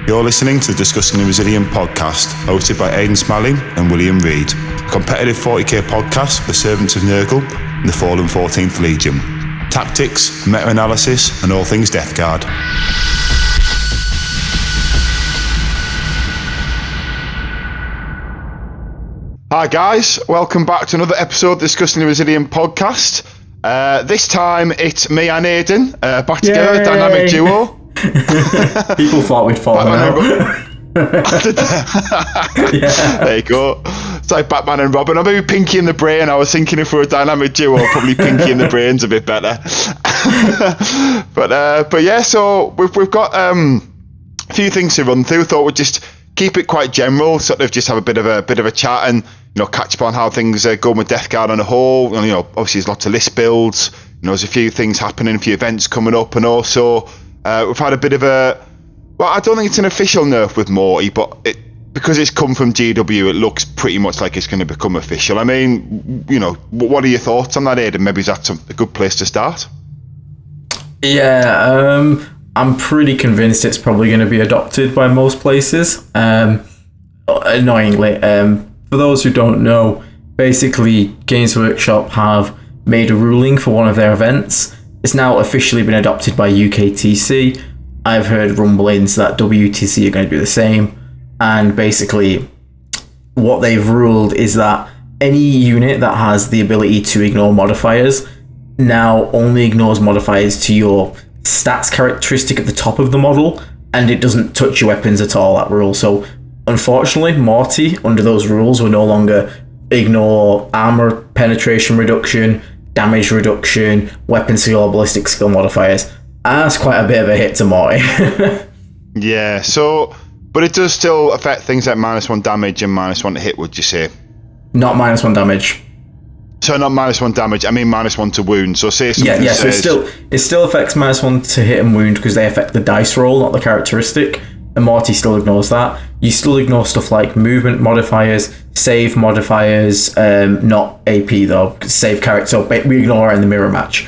You're listening to the Discussing the Resilient podcast, hosted by Aiden Smalley and William Reid, a competitive 40k podcast for the servants of Nurgle and the fallen 14th Legion. Tactics, meta-analysis, and all things Death Guard. Hi guys, welcome back to another episode of the Discussing the Resilient podcast. This time it's me and Aiden, back together, a dynamic duo. People thought we'd fallen out. Yeah. There you go. It's like Batman and Robin, or maybe Pinky and the Brain. I was thinking if we're a dynamic duo, probably Pinky and the Brain's a bit better. but yeah, so we've got a few things to run through. Thought we'd just keep it quite general, sort of just have a bit of a chat and catch up on how things are going with Death Guard on a whole. And, obviously there's lots of list builds. There's a few things happening, a few events coming up, and also we've had a bit of a. Well, I don't think it's an official nerf with Morty, but because it's come from GW, it looks pretty much like it's going to become official. I mean, what are your thoughts on that, Aiden? Maybe that's a good place to start. Yeah, I'm pretty convinced it's probably going to be adopted by most places. Annoyingly, for those who don't know, basically Games Workshop have made a ruling for one of their events. It's now officially been adopted by UKTC. I've heard rumblings that WTC are going to do the same. And basically, what they've ruled is that any unit that has the ability to ignore modifiers now only ignores modifiers to your stats characteristic at the top of the model, and it doesn't touch your weapons at all, that rule. So, unfortunately, Morty, under those rules, will no longer ignore armor penetration reduction, damage reduction, weapon skill or ballistic skill modifiers. That's quite a bit of a hit to Morty. Yeah, but it does still affect things like -1 damage and -1 to hit, would you say? Not -1 damage. So not -1 damage, I mean -1 to wound. So say something says... So it still affects -1 to hit and wound because they affect the dice roll, not the characteristic. And Morty still ignores that. You still ignore stuff like movement modifiers, save modifiers, not AP though, save character. So we ignore it in the mirror match.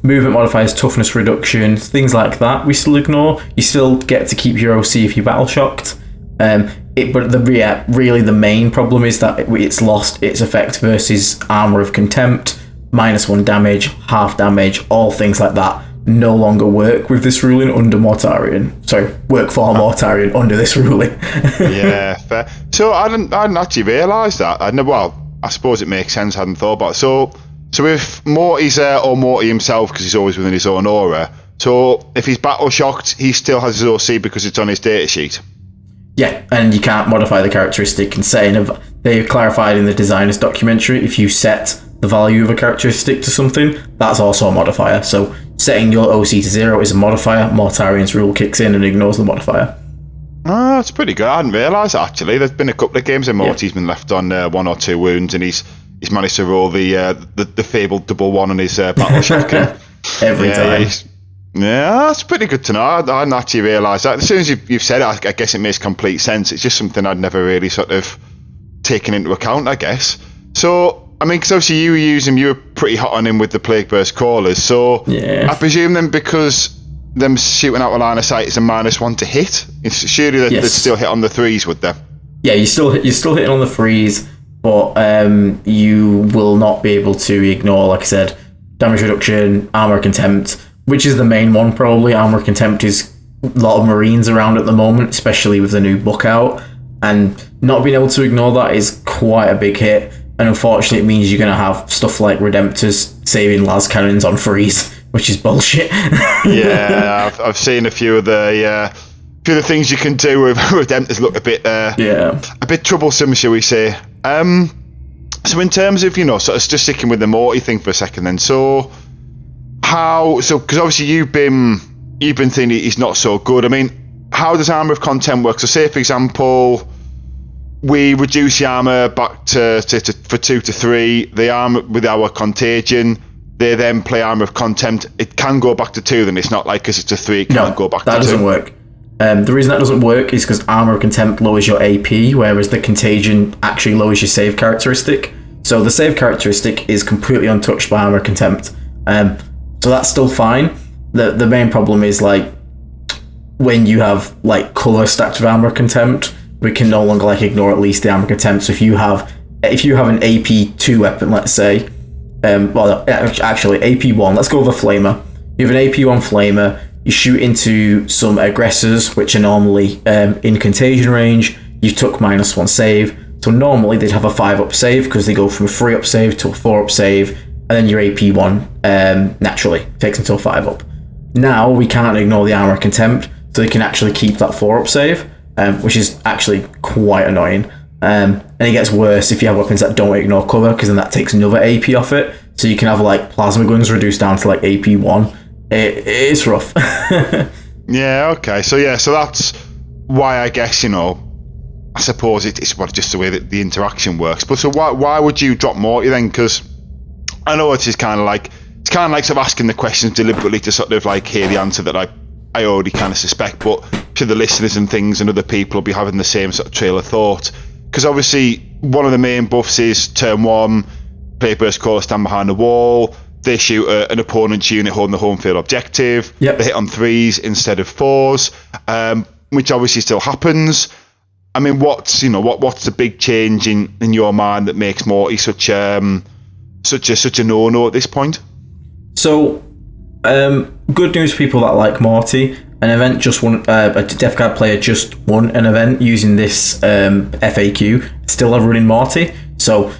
Movement modifiers, toughness reduction, things like that we still ignore. You still get to keep your OC if you're battle shocked. Really the main problem is that it's lost its effect versus Armour of Contempt, -1 damage, half damage, all things like that no longer work with this ruling under Mortarion. Sorry, work for Mortarion under this ruling. Yeah, fair. So I didn't actually realise that. I suppose it makes sense, I hadn't thought about it. So if Morty's there, or Morty himself, because he's always within his own aura, so if he's battle shocked, he still has his OC because it's on his data sheet. Yeah, and you can't modify the characteristic. And they clarified in the designer's documentary, if you set the value of a characteristic to something, that's also a modifier. So setting your OC to 0 is a modifier. Mortarion's rule kicks in and ignores the modifier. Oh, that's pretty good. I hadn't realised actually. There's been a couple of games where Morty's been left on 1 or 2 wounds, and he's managed to roll the fabled double 1 on his battle shock. Every time. Yeah, that's pretty good to know. I hadn't actually realised that. As soon as you've said it, I guess it makes complete sense. It's just something I'd never really sort of taken into account, I guess. So, I mean, because obviously you were pretty hot on him with the Plague Burst Callers. So, yeah. I presume then because them shooting out a line of sight is a -1 to hit, surely they'd still hit on the 3s, would they? Yeah, you're still hitting on the 3s. But you will not be able to ignore, like I said, damage reduction, armor contempt, which is the main one probably. Armor contempt is a lot of Marines around at the moment, especially with the new book out. And not being able to ignore that is quite a big hit. And unfortunately, it means you're going to have stuff like Redemptors saving las cannons on freeze, which is bullshit. Yeah, I've seen a few of the things you can do with Redemptors look a bit troublesome, shall we say. So in terms of, sort of just sticking with the Morty thing for a second then, because obviously you've been thinking he's not so good. I mean, how does Armour of Contempt work? So say, for example, we reduce the armour back to for 2 to 3, the armour with our Contagion, they then play Armour of Contempt. It can go back to 2, then it's not like because it's a 3, it can't go back to 2. That doesn't work. The reason that doesn't work is because Armour of Contempt lowers your AP, whereas the Contagion actually lowers your save characteristic. So the save characteristic is completely untouched by Armour of Contempt. So that's still fine. The main problem is, like, when you have like color stacked with armor contempt, we can no longer like ignore at least the armor contempt. So if you have an AP2 weapon, let's say, actually AP1, let's go with a flamer. You have an AP1 flamer, you shoot into some aggressors, which are normally in contagion range, you took -1 save. So normally they'd have a 5-up save because they go from a 3-up save to a 4-up save, and then your AP1 naturally takes them to a 5-up. Now we can't ignore the armor contempt, so they can actually keep that 4-up save, which is actually quite annoying. And it gets worse if you have weapons that don't ignore cover, because then that takes another AP off it. So you can have like plasma guns reduced down to like AP1. It's rough. Yeah, okay. So that's why I guess, I suppose it's just the way that the interaction works. But so why would you drop Morty then? Because I know it's kind of like sort of asking the questions deliberately to sort of like hear the answer that I already kind of suspect, but to the listeners and things and other people will be having the same sort of trail of thought. Because obviously one of the main buffs is turn 1, Plagueburst Crawler stand behind the wall. They shoot an opponent's unit holding the home field objective. Yep. They hit on 3s instead of 4s, which obviously still happens. I mean, what's the big change in your mind that makes Morty such a no-no at this point? So, good news for people that like Morty. An event just won. A Death Guard player just won an event using this FAQ. Still have running Morty. So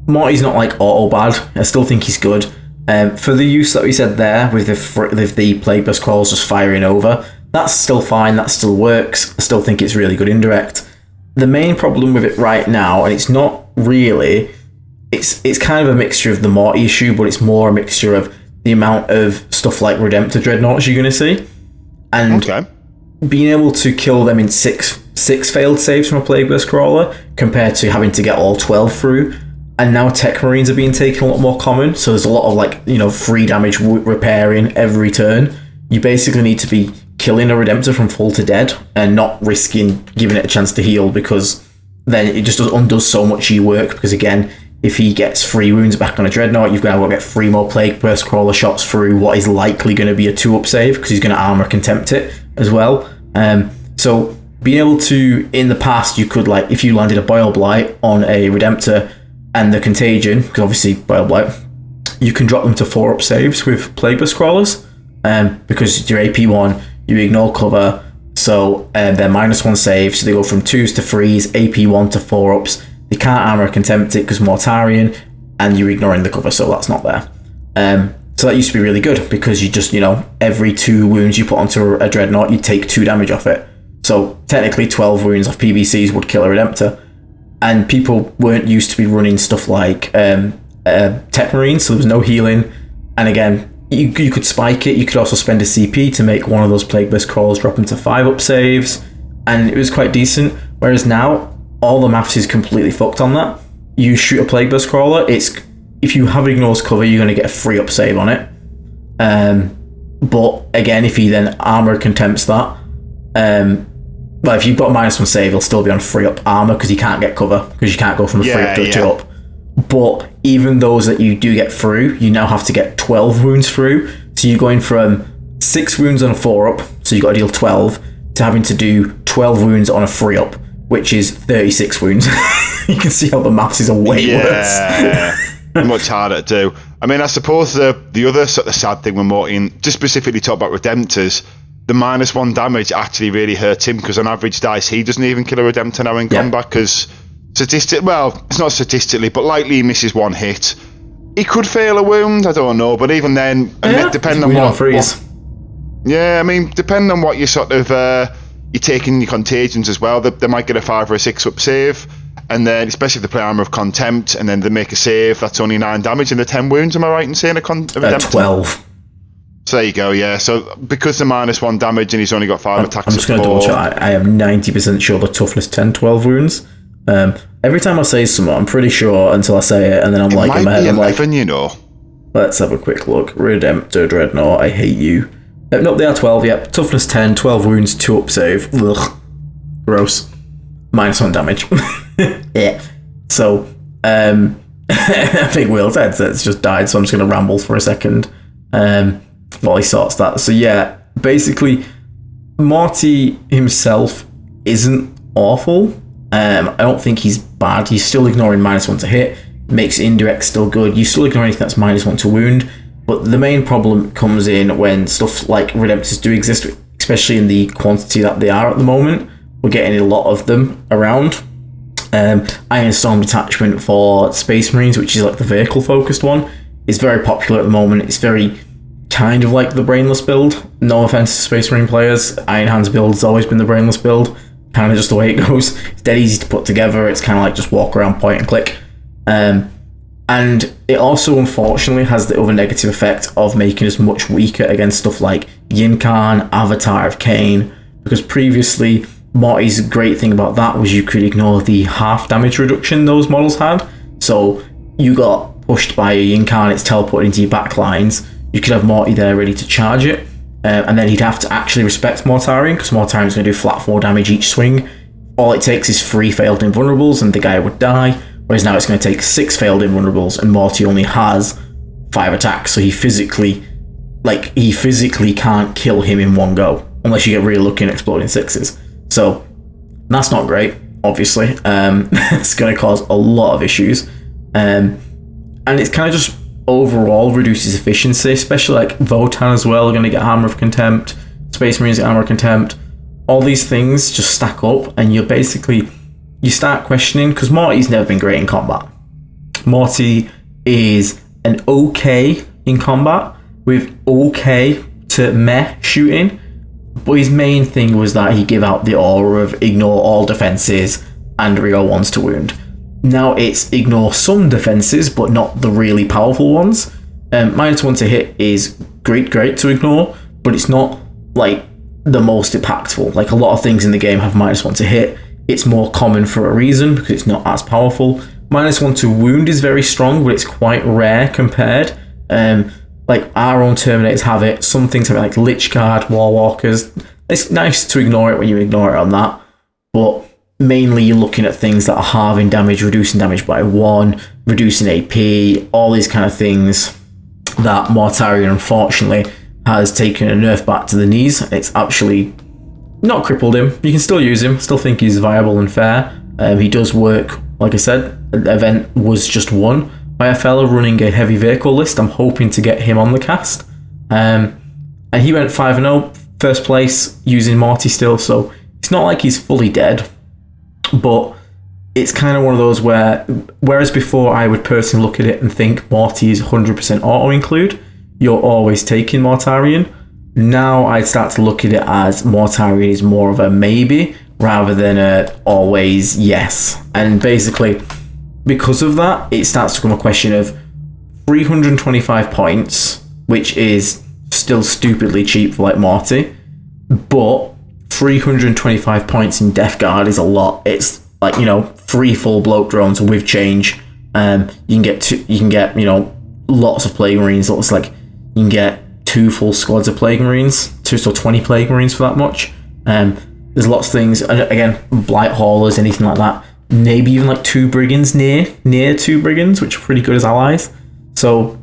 Morty's not like auto bad. I still think he's good. For the use that we said there with the Plagueburst Crawlers just firing over, that's still fine. That still works. I still think it's really good indirect. The main problem with it right now, and it's not really, it's kind of a mixture of the Morty issue, but it's more a mixture of the amount of stuff like Redemptor Dreadnoughts you're going to see. And being able to kill them in six failed saves from a Plagueburst Crawler compared to having to get all 12 through. And now Tech Marines are being taken a lot more common, so there's a lot of free damage repairing every turn. You basically need to be killing a Redemptor from full to dead and not risking giving it a chance to heal, because then it just undoes so much of your work. Because again, if he gets 3 wounds back on a Dreadnought, you've got to get 3 more Plagueburst Crawler shots through what is likely going to be a 2-up save, because he's going to armor contempt it as well. So being able to, in the past, you could, like, if you landed a Boil Blight on a Redemptor and the Contagion, because obviously Boil Blight, you can drop them to 4-up saves with Plagueburst Crawlers, because your AP1, you ignore cover, so they're -1 save, so they go from 2s to 3s, AP1 to 4-ups. They can't armor contempt it because Mortarion, and you're ignoring the cover, so that's not there. So that used to be really good, because you just, every 2 wounds you put onto a Dreadnought, you take 2 damage off it. So technically 12 wounds off PVCs would kill a Redemptor. And people weren't used to be running stuff like Tech Marines, so there was no healing. And again, you could spike it. You could also spend a CP to make one of those Plagueburst Crawlers drop into 5-up saves, and it was quite decent. Whereas now, all the maths is completely fucked on that. You shoot a Plagueburst Crawler, if you have ignores cover, you're going to get a 3-up save on it. But again, if he then armor contempts that, well, if you've got a -1 save, he'll still be on 3-up armor because you can't get cover, because you can't go from a 3-up to a 2-up. But even those that you do get through, you now have to get 12 wounds through. So you're going from 6 wounds on a 4-up, so you've got to deal 12, to having to do 12 wounds on a 3-up, which is 36 wounds. You can see how the maths is way worse. Much harder to do. I mean, I suppose the other sort of sad thing with Morty, and just specifically talk about Redemptors, the -1 damage actually really hurts him, because on average dice, he doesn't even kill a Redemptor now in combat, because it's not statistically, but likely he misses 1 hit. He could fail a wound, I don't know, but even then, depending on what depending on what you sort of you're taking your contagions as well, they might get a 5 or a 6-up save, and then especially if they play Armor of Contempt and then they make a save, that's only 9 damage and the 10 wounds. Am I right in saying a Redemptor? 12. So there you go, yeah. So because the -1 damage and he's only got 5 attacks. I'm just going to double check. I am 90% sure the toughness 10, 12 wounds. Every time I say something, I'm pretty sure until I say it, and then I'm in my head, I'm 11, let's have a quick look. Redemptor Dreadnought, I hate you. No, they are 12, yep. Toughness 10, 12 wounds, 2-up save. Ugh. Gross. -1 damage. Yeah. So, I think Will's headset's just died, so I'm just going to ramble for a second while he sorts that. So yeah, basically, Morty himself isn't awful. I don't think he's bad. He's still ignoring -1 to hit, makes indirect still good. You still ignore anything that's -1 to wound. But the main problem comes in when stuff like Redemptors do exist, especially in the quantity that they are at the moment. We're getting a lot of them around. Iron Storm Detachment for Space Marines, which is like the vehicle-focused one, is very popular at the moment. It's very kind of like the Brainless build. No offense to Space Marine players. Iron Hands build has always been the Brainless build. Kind of just the way it goes. It's dead easy to put together. It's kind of like just walk around, point and click. And it also, unfortunately, has the other negative effect of making us much weaker against stuff like Yin-Khan, Avatar of Cain, because previously, Morty's great thing about that was you could ignore the half damage reduction those models had. So you got pushed by a Yin-Khan, it's teleported into your back lines. You could have Morty there ready to charge it, and then he'd have to actually respect Mortarion, because Mortarion's going to do flat 4 damage each swing. All it takes is 3 failed invulnerables and the guy would die. Whereas now it's going to take 6 failed invulnerables and Morty only has 5 attacks, so he physically can't kill him in one go, unless you get really lucky and exploding 6s. So that's not great, obviously. It's going to cause a lot of issues. And it's kind of just overall reduces efficiency, especially like Votan as well are going to get Hammer of Contempt, Space Marines get Hammer of Contempt. All these things just stack up and you start questioning, because Morty's never been great in combat. Morty is an okay in combat with okay to meh shooting, but his main thing was that he gave out the aura of ignore all defenses and reroll 1s to wound. Now it's ignore some defenses, but not the really powerful ones. -1 to hit is great to ignore, but it's not like the most impactful. Like a lot of things in the game have -1 to hit. It's more common for a reason, because it's not as powerful. -1 to wound is very strong, but it's quite rare compared. Like our own Terminators have it. Some things have it, like Lich Guard, Warwalkers. It's nice to ignore it when you ignore it on that, but mainly you're looking at things that are halving damage, reducing damage by 1, reducing AP, all these kind of things that Mortarion, unfortunately, has taken a nerf back to the knees. It's actually not crippled him. You can still use him. Still think he's viable and fair. He does work. Like I said, the event was just won by a fella running a heavy vehicle list. I'm hoping to get him on the cast. And he went 5-0, first place, using Morty still. So it's not like he's fully dead. But it's kind of one of those whereas before I would personally look at it and think Morty is 100% auto-include, you're always taking Mortarion. Now I'd start to look at it as Mortarion is more of a maybe rather than a always yes. And basically, because of that, it starts to become a question of 325 points, which is still stupidly cheap for like Morty, but 325 points in Death Guard is a lot. It's like, 3 full bloke drones with change. You can get lots of Plague Marines. Looks like you can get 2 full squads of Plague Marines, 20 Plague Marines for that much. There's lots of things, and again, Blight Haulers, anything like that. Maybe even like 2 Brigands near 2 Brigands, which are pretty good as allies. So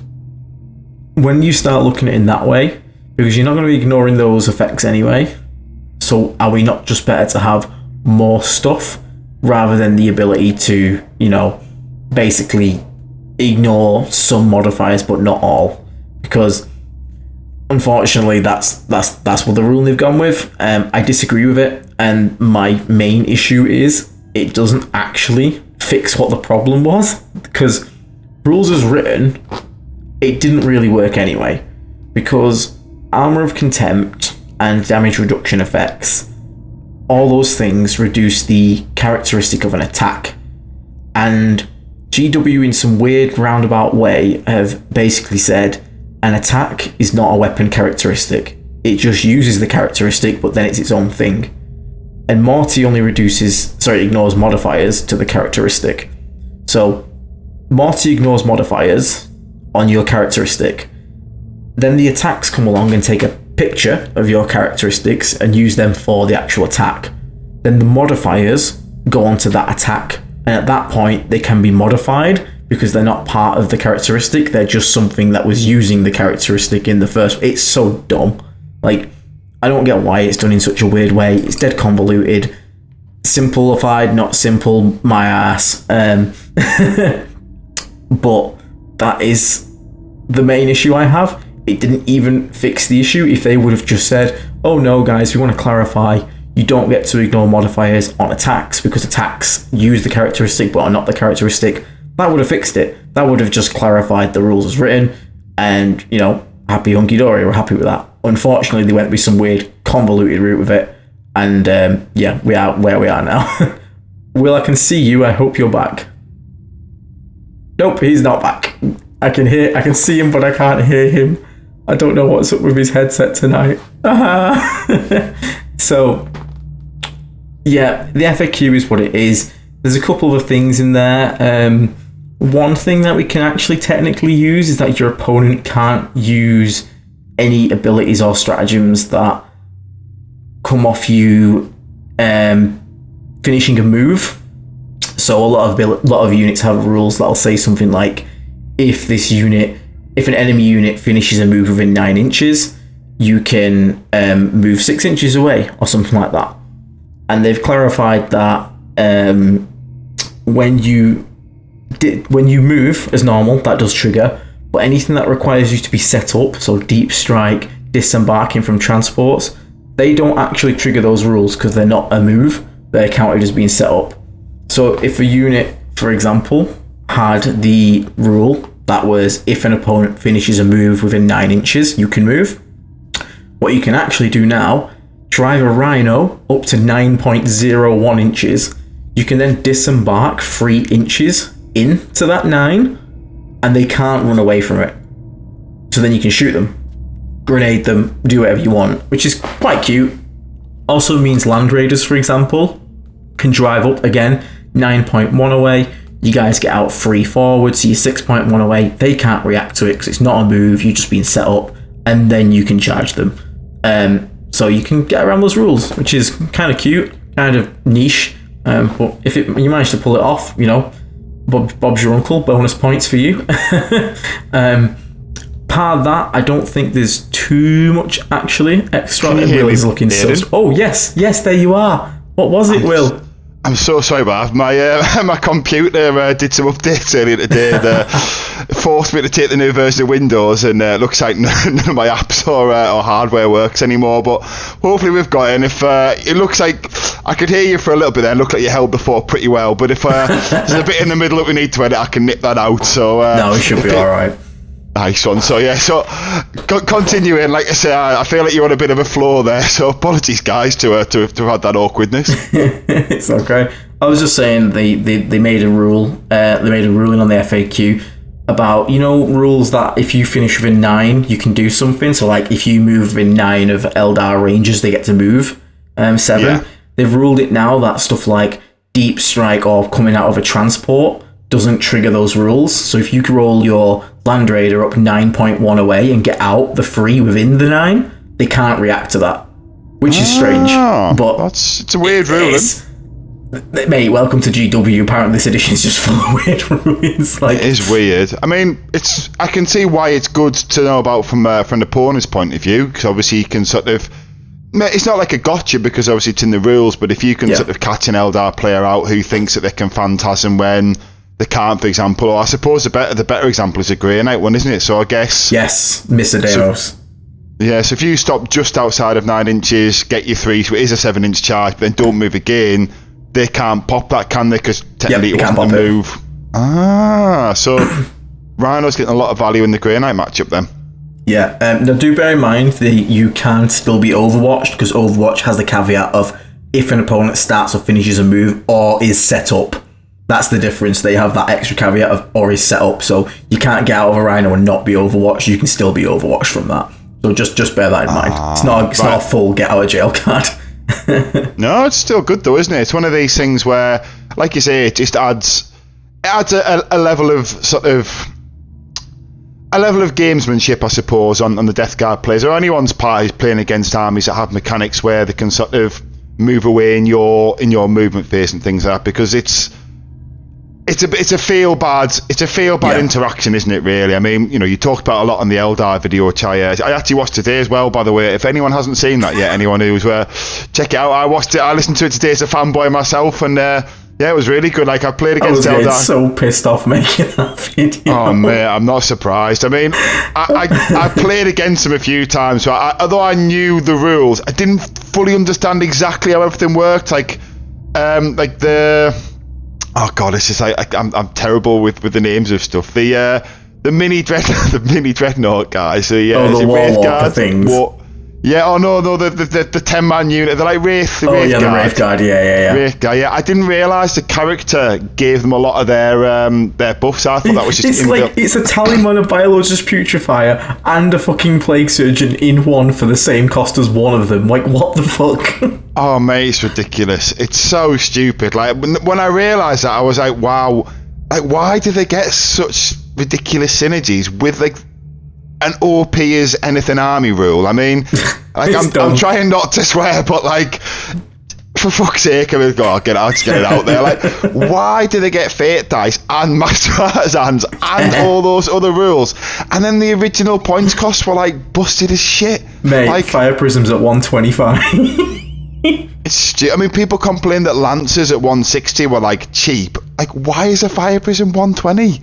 when you start looking at it in that way, because you're not going to be ignoring those effects anyway, so are we not just better to have more stuff rather than the ability to, basically ignore some modifiers but not all? Because unfortunately, that's what the rule they've gone with. I disagree with it, and my main issue is it doesn't actually fix what the problem was, because rules as written, it didn't really work anyway, because Armor of Contempt and damage reduction effects, all those things reduce the characteristic of an attack, and GW in some weird roundabout way have basically said an attack is not a weapon characteristic. It just uses the characteristic, but then it's its own thing. And Morty only ignores modifiers to the characteristic. So Morty ignores modifiers on your characteristic. Then the attacks come along and take a picture of your characteristics and use them for the actual attack. Then the modifiers go onto that attack, and at that point they can be modified because they're not part of the characteristic, they're just something that was using the characteristic in the first. It's so dumb. Like, I don't get why it's done in such a weird way. It's dead convoluted. Simplified, not simple, my ass. But that is the main issue I have. It didn't even fix the issue. If they would have just said, oh no guys, we want to clarify, you don't get to ignore modifiers on attacks because attacks use the characteristic but are not the characteristic, that would have fixed it. That would have just clarified the rules as written, and, you know, happy hunky-dory, we're happy with that. Unfortunately, they went with some weird convoluted route with it, and yeah, we are where we are now. Will, I can see you, I hope you're back. Nope, he's not back. I can see him, but I can't hear him. I don't know what's up with his headset tonight. So, yeah, the FAQ is what it is. There's a couple of things in there. One thing that we can actually technically use is that your opponent can't use any abilities or stratagems that come off you finishing a move. So a lot of units have rules that'll say something like, if an enemy unit finishes a move within 9 inches, you can move 6 inches away or something like that. And they've clarified that when you move as normal, that does trigger, but anything that requires you to be set up, so deep strike, disembarking from transports, they don't actually trigger those rules because they're not a move, they're counted as being set up. So if a unit, for example, had the rule that was, if an opponent finishes a move within 9 inches, you can move. What you can actually do now, drive a Rhino up to 9.01 inches. You can then disembark 3 inches into that 9, and they can't run away from it. So then you can shoot them, grenade them, do whatever you want, which is quite cute. Also means Land Raiders, for example, can drive up again 9.1 away. You guys get out 3 forward, so you're 6.1 away. They can't react to it because it's not a move, you're just being set up, and then you can charge them. So you can get around those rules, which is kind of cute, kind of niche. But if you manage to pull it off, you know, Bob's your uncle, bonus points for you. Part of that, I don't think there's too much actually extra. Will is looking so. Oh yes, there you are. What was it, Will? I'm so sorry, Marv. My computer did some updates earlier today that forced me to take the new version of Windows, and it looks like none of my apps or hardware works anymore. But hopefully we've got it. And if it looks like I could hear you for a little bit there, it looked like you held the fort pretty well. But if there's a bit in the middle that we need to edit, I can nip that out. So no, it should be all right. Nice one. So yeah, continuing, like I say, I feel like you're on a bit of a floor there, so apologies guys to have had that awkwardness. It's okay. I was just saying they made a rule, they made a ruling on the FAQ about, you know, rules that if you finish within 9 you can do something. So like if you move within 9 of Eldar Rangers, they get to move 7. Yeah. They've ruled it now that stuff like deep strike or coming out of a transport doesn't trigger those rules. So if you can roll your Land Raider up 9.1 away and get out the 3 within the 9, they can't react to that, which is strange. But it's a weird ruling. Mate, welcome to GW. Apparently this edition is just full of weird rulings. Like, it is weird. I mean, I can see why it's good to know about from an opponent's point of view, because obviously you can sort of, it's not like a gotcha because obviously it's in the rules, but if you can sort of catch an Eldar player out who thinks that they can phantasm when they can't, for example, or I suppose the better example is a Reunite one, isn't it? So I guess... Yes, Mr. Delos. So if you stop just outside of 9 inches, get your 3, so it is a 7-inch charge, but then don't move again, they can't pop that, can they? Because technically it wasn't a move. So Rhino's getting a lot of value in the Reunite matchup then. Yeah, now do bear in mind that you can still be overwatched, because Overwatch has the caveat of if an opponent starts or finishes a move or is set up. That's the difference. They have that extra caveat of or is set up, so you can't get out of a Rhino and not be overwatched. You can still be overwatched from that. So just bear that in mind. It's not a full get out of jail card. No, it's still good though, isn't it? It's one of these things where, like you say, it just adds a level of sort of gamesmanship, I suppose, on the Death Guard players or anyone's part who's playing against armies that have mechanics where they can sort of move away in your movement phase and things like that, because it's it's a feel bad interaction, isn't it? Really, I mean, you talked about a lot on the Eldar video, which I actually watched today as well. By the way, if anyone hasn't seen that yet, anyone who's check it out. I watched it. I listened to it today as a fanboy myself, and it was really good. Like I played against Eldar. I was so pissed off making that video. Oh mate, I'm not surprised. I mean, I played against him a few times, so although I knew the rules, I didn't fully understand exactly how everything worked. Like the. Oh god, it's just I'm terrible with the names of stuff. The mini dreadnought guys. The Warwalker things. The 10-man unit. They're like Wraith. The Wraith Guard. Yeah. Wraith Guard. Yeah, I didn't realise the character gave them a lot of their buffs. I thought that was just. It's a Tallyman, a Biologist Putrefier, and a fucking Plague Surgeon in one for the same cost as one of them. Like, what the fuck? Oh mate, it's ridiculous. It's so stupid. Like when I realised that, I was like, wow. Like, why do they get such ridiculous synergies with like an OP as anything army rule? I mean, like I'm trying not to swear, but like, for fuck's sake, I'll just get it out there. Like, why do they get Fate Dice and Master Artisans and all those other rules? And then the original points costs were like busted as shit. Mate, like, Fire Prisms at 125. I mean, people complain that Lancers at 160 were like cheap. Like, why is a Fire Prism 120?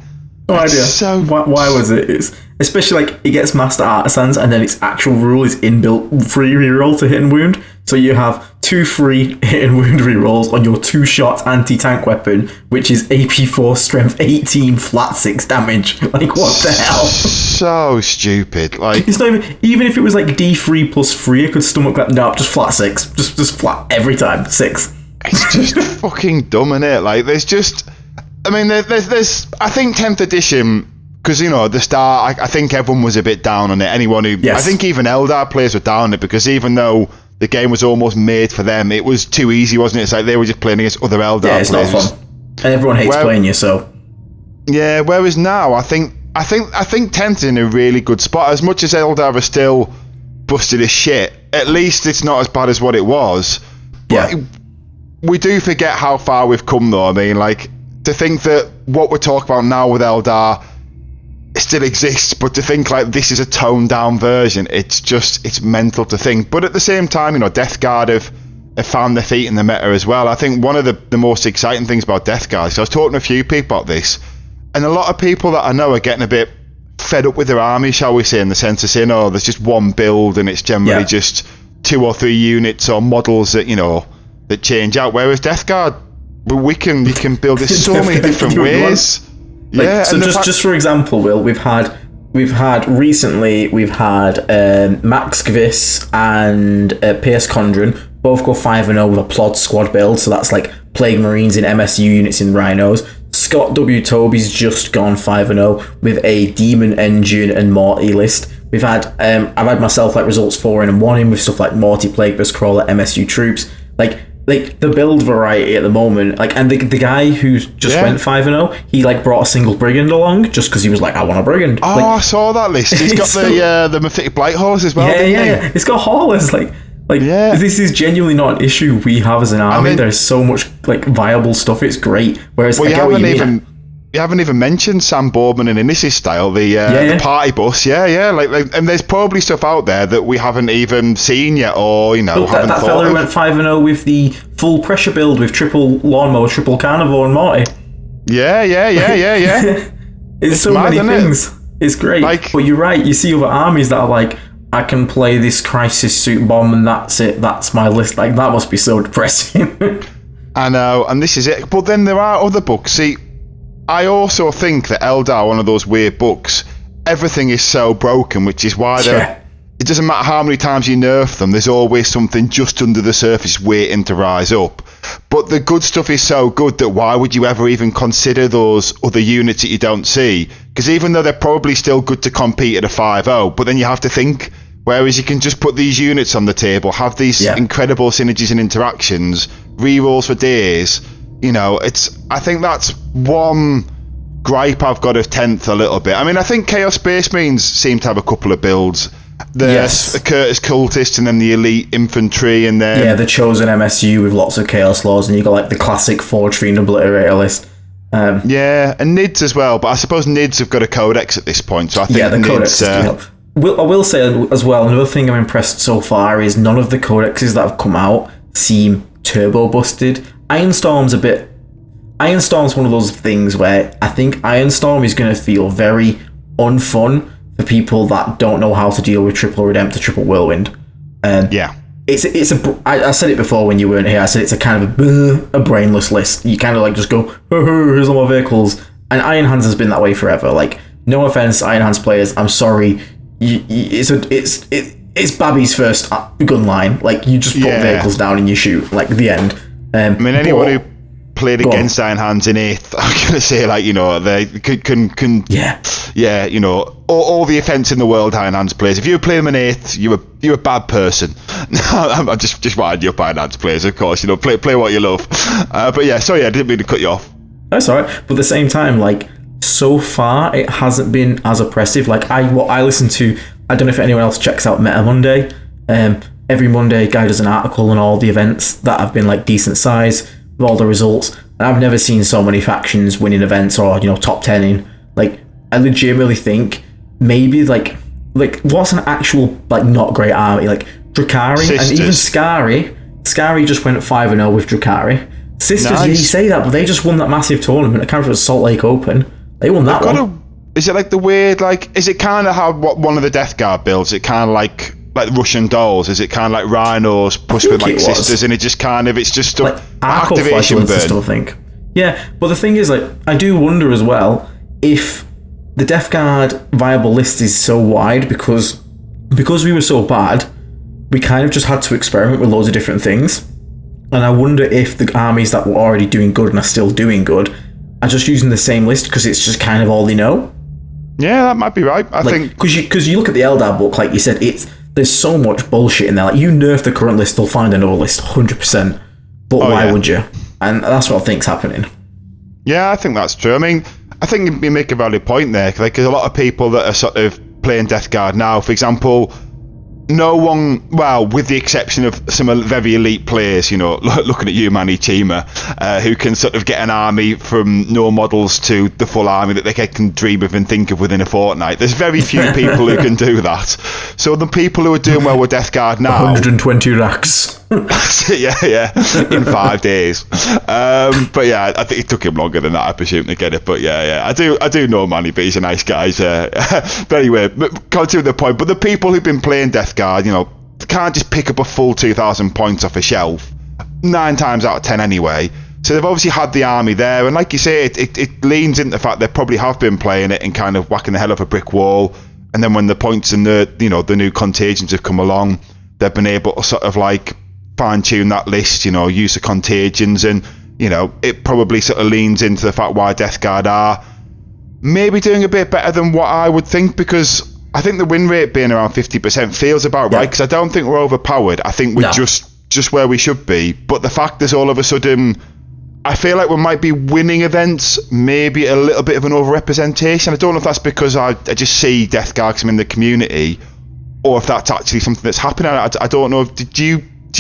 No idea. So why was it? It's especially like it gets Master Artisans, and then its actual rule is inbuilt free reroll to hit and wound. So you have 2 free hit and wound rerolls on your 2-shot anti-tank weapon, which is AP4 strength 18 flat 6 damage. Like, what the hell? So stupid. Like, it's not even if it was like D3 plus 3, I could stomach that. No, just flat 6. Just flat every time 6. It's just fucking dumb, innit? Like, there's just. I mean, there's. I think 10th edition. Because, at the start, I think everyone was a bit down on it. Anyone who... Yes. I think even Eldar players were down on it, because even though the game was almost made for them, it was too easy, wasn't it? It's like they were just playing against other Eldar players. Yeah, it's not fun. And everyone hates playing you, so... Yeah, whereas now, I think 10th is in a really good spot. As much as Eldar are still busted as shit, at least it's not as bad as what it was. But yeah. We do forget how far we've come, though. I mean, like, to think that what we're talking about now with Eldar... it still exists, but to think like this is a toned down version, it's mental to think. But at the same time, Death Guard have found their feet in the meta as well. I think one of the most exciting things about Death Guard, so I was talking to a few people about this, and a lot of people that I know are getting a bit fed up with their army, shall we say, in the sense of saying, there's just one build and it's generally just 2 or 3 units or models that that change out. Whereas Death Guard, you can build it so many different ways. Like, so just for example, Will, we've had recently Max Gvis and PS Condren both go 5-0 with a Plod squad build, so that's like Plague Marines in MSU units in Rhinos. Scott W. Toby's just gone 5-0 with a Demon Engine and Morty list. We've had I've had myself like results 4-1 in with stuff like Morty, Plague Burst Crawler, MSU troops. Like the build variety at the moment, like, and the guy who's just went 5-0, he like brought a single brigand along just because he was like, I want a brigand. Oh, I saw that list. He's got the Mythic Blight Horse as well. Yeah. It's got haulers. Like this is genuinely not an issue we have as an army. There's so much like viable stuff. It's great. Whereas you haven't even mentioned Sam Boardman and Innis's style, the party bus, like, and there's probably stuff out there that we haven't even seen yet, or haven't that thought fella of. Went 5-0 with the full pressure build with triple lawnmower, triple carnivore, and Morty. Yeah. It's so mad, many things. It's great, but you're right. You see other armies that are like, I can play this crisis suit bomb, and that's it. That's my list. Like, that must be so depressing. I know, and this is it. But then there are other books. See, I also think that Eldar are one of those weird books. Everything is so broken, which is why it doesn't matter how many times you nerf them, there's always something just under the surface waiting to rise up. But the good stuff is so good that why would you ever even consider those other units that you don't see? Because even though they're probably still good to compete at a 5-0, but then you have to think, whereas you can just put these units on the table, have these incredible synergies and interactions, rerolls for days. I think that's one gripe I've got of 10th a little bit. I mean, I think Chaos Space Marines seem to have a couple of builds. The Curtis Cultist and then the Elite Infantry and then... Yeah, the Chosen MSU with lots of Chaos Laws, and you got like the classic Forge Fiend Obliterator list. Yeah, and NIDS as well, but I suppose NIDS have got a codex at this point, so I think the codex is help. I will say as well, another thing I'm impressed so far is none of the codexes that have come out seem turbo busted. Ironstorm's one of those things where I think Ironstorm is going to feel very unfun for people that don't know how to deal with triple Redemptor, triple Whirlwind. Yeah. I said it before when you weren't here. I said it's a kind of a brainless list. You kind of like just go, here's all my vehicles. And Iron Hands has been that way forever. Like, no offense, Iron Hands players. I'm sorry. It's Babby's first gun line. Like, you just put vehicles down and you shoot. Like, the end. Anyone who played against Iron Hands in 8th, I'm gonna say, like, they can all the offence in the world Iron Hands players. If you play them in 8th, you're a bad person. I'm just winding you up, Iron Hands players, of course. Play what you love. But yeah, sorry, I didn't mean to cut you off. That's alright. But at the same time, like, so far it hasn't been as oppressive. Like, what I listen to, I don't know if anyone else checks out Meta Monday. Every Monday, Guy does an article on all the events that have been like decent size with all the results. And I've never seen so many factions winning events or top 10ing. Like, I legitimately think maybe like what's an actual like not great army, like Drukhari Sisters. And even Scary just went 5-0 with Drukhari. Sisters, nice. You say that, but they just won that massive tournament. I can't remember, Salt Lake Open. They won that one. Is it like the weird, like, is it kind of how one of the Death Guard builds? It kind of like Russian dolls? Is it kind of like rhinos pushed with like sisters, and it just kind of, it's just like activation burn? I still think. Yeah, but the thing is, like, I do wonder as well if the Death Guard viable list is so wide because we were so bad, we kind of just had to experiment with loads of different things. And I wonder if the armies that were already doing good and are still doing good are just using the same list because it's just kind of all they know. Yeah, that might be right. I think because you look at the Eldar book, like you said, there's so much bullshit in there. Like, you nerf the current list, they'll find another list 100%. But why would you? And that's what I think's happening. Yeah, I think that's true. I mean, I think you make a valid point there. Like, there's a lot of people that are sort of playing Death Guard now. For example, no one, well, with the exception of some very elite players, looking at you, Manny Chima, who can sort of get an army from no models to the full army that they can dream of and think of within a fortnight. There's very few people who can do that. So the people who are doing well with Death Guard now... 120 racks. yeah, in 5 days. But yeah, I think it took him longer than that, I presume, to get it. But yeah, I do know Manny, but he's a nice guy. But anyway, continue the point. But the people who've been playing Death Guard, can't just pick up a full 2,000 points off a shelf 9 times out of 10 anyway. So they've obviously had the army there, and like you say, it leans into the fact they probably have been playing it and kind of whacking the hell off a brick wall. And then when the points and the new contagions have come along, they've been able to sort of like fine-tune that list, use the contagions, and it probably sort of leans into the fact why Death Guard are maybe doing a bit better than what I would think, because I think the win rate being around 50% feels about right, because I don't think we're overpowered. I think we're just where we should be. But the fact is, all of a sudden, I feel like we might be winning events, maybe a little bit of an overrepresentation. I don't know if that's because I just see Death Guard because I'm in the community, or if that's actually something that's happening. I don't know. Do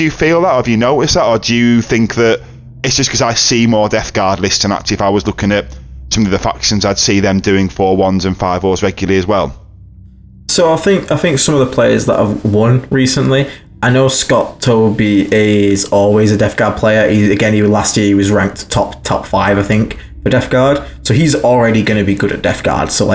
you feel that? Or have you noticed that? Or do you think that it's just because I see more Death Guard lists, and actually if I was looking at some of the factions, I'd see them doing 4-1s and 5-0s regularly as well? So I think some of the players that have won recently, I know Scott Toby is always a Death Guard player. Last year he was ranked top 5, I think, for Death Guard. So he's already going to be good at Death Guard. So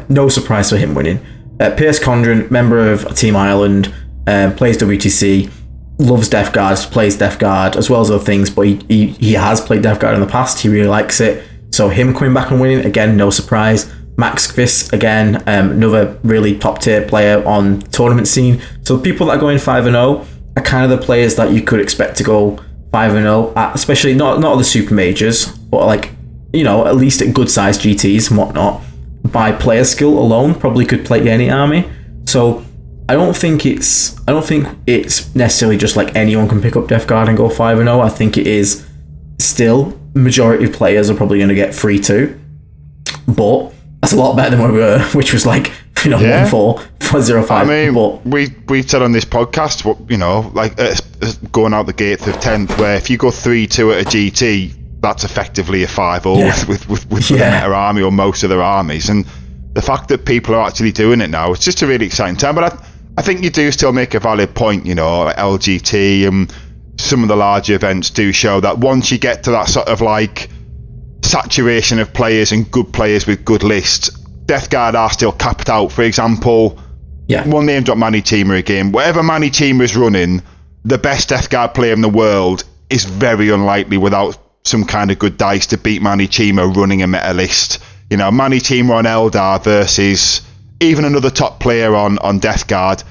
no surprise for him winning. Pierce Condren, member of Team Ireland, plays WTC, loves Death Guard, plays Death Guard as well as other things, but he has played Death Guard in the past. He really likes it. So him coming back and winning, again, no surprise. Max Kvis, again, another really top tier player on tournament scene. So the people that are going 5-0 are kind of the players that you could expect to go 5-0, especially not the super majors, but like, at least at good sized GTs and whatnot. By player skill alone, probably could play any army. So I don't think it's necessarily just like anyone can pick up Death Guard and go 5-0. I think it is still majority of players are probably going to get 3-2, but that's a lot better than where we were, which was like 1-4, 4-0-5. I mean, but we said on this podcast, like going out the gate of 10th, where if you go 3-2 at a GT, that's effectively a 5-0 with the Yeah. meta army or most of their armies. And the fact that people are actually doing it now, it's just a really exciting time. But I think you do still make a valid point, you know, like LGT and some of the larger events do show that once you get to that sort of like saturation of players and good players with good lists, Death Guard are still capped out. For example, one name drop Manny Teamer again. Whatever Manny Teamer is running, the best Death Guard player in the world is very unlikely without some kind of good dice to beat Manny Teamer running a meta list. You know, Manny Teamer on Eldar versus even another top player on Death Guard,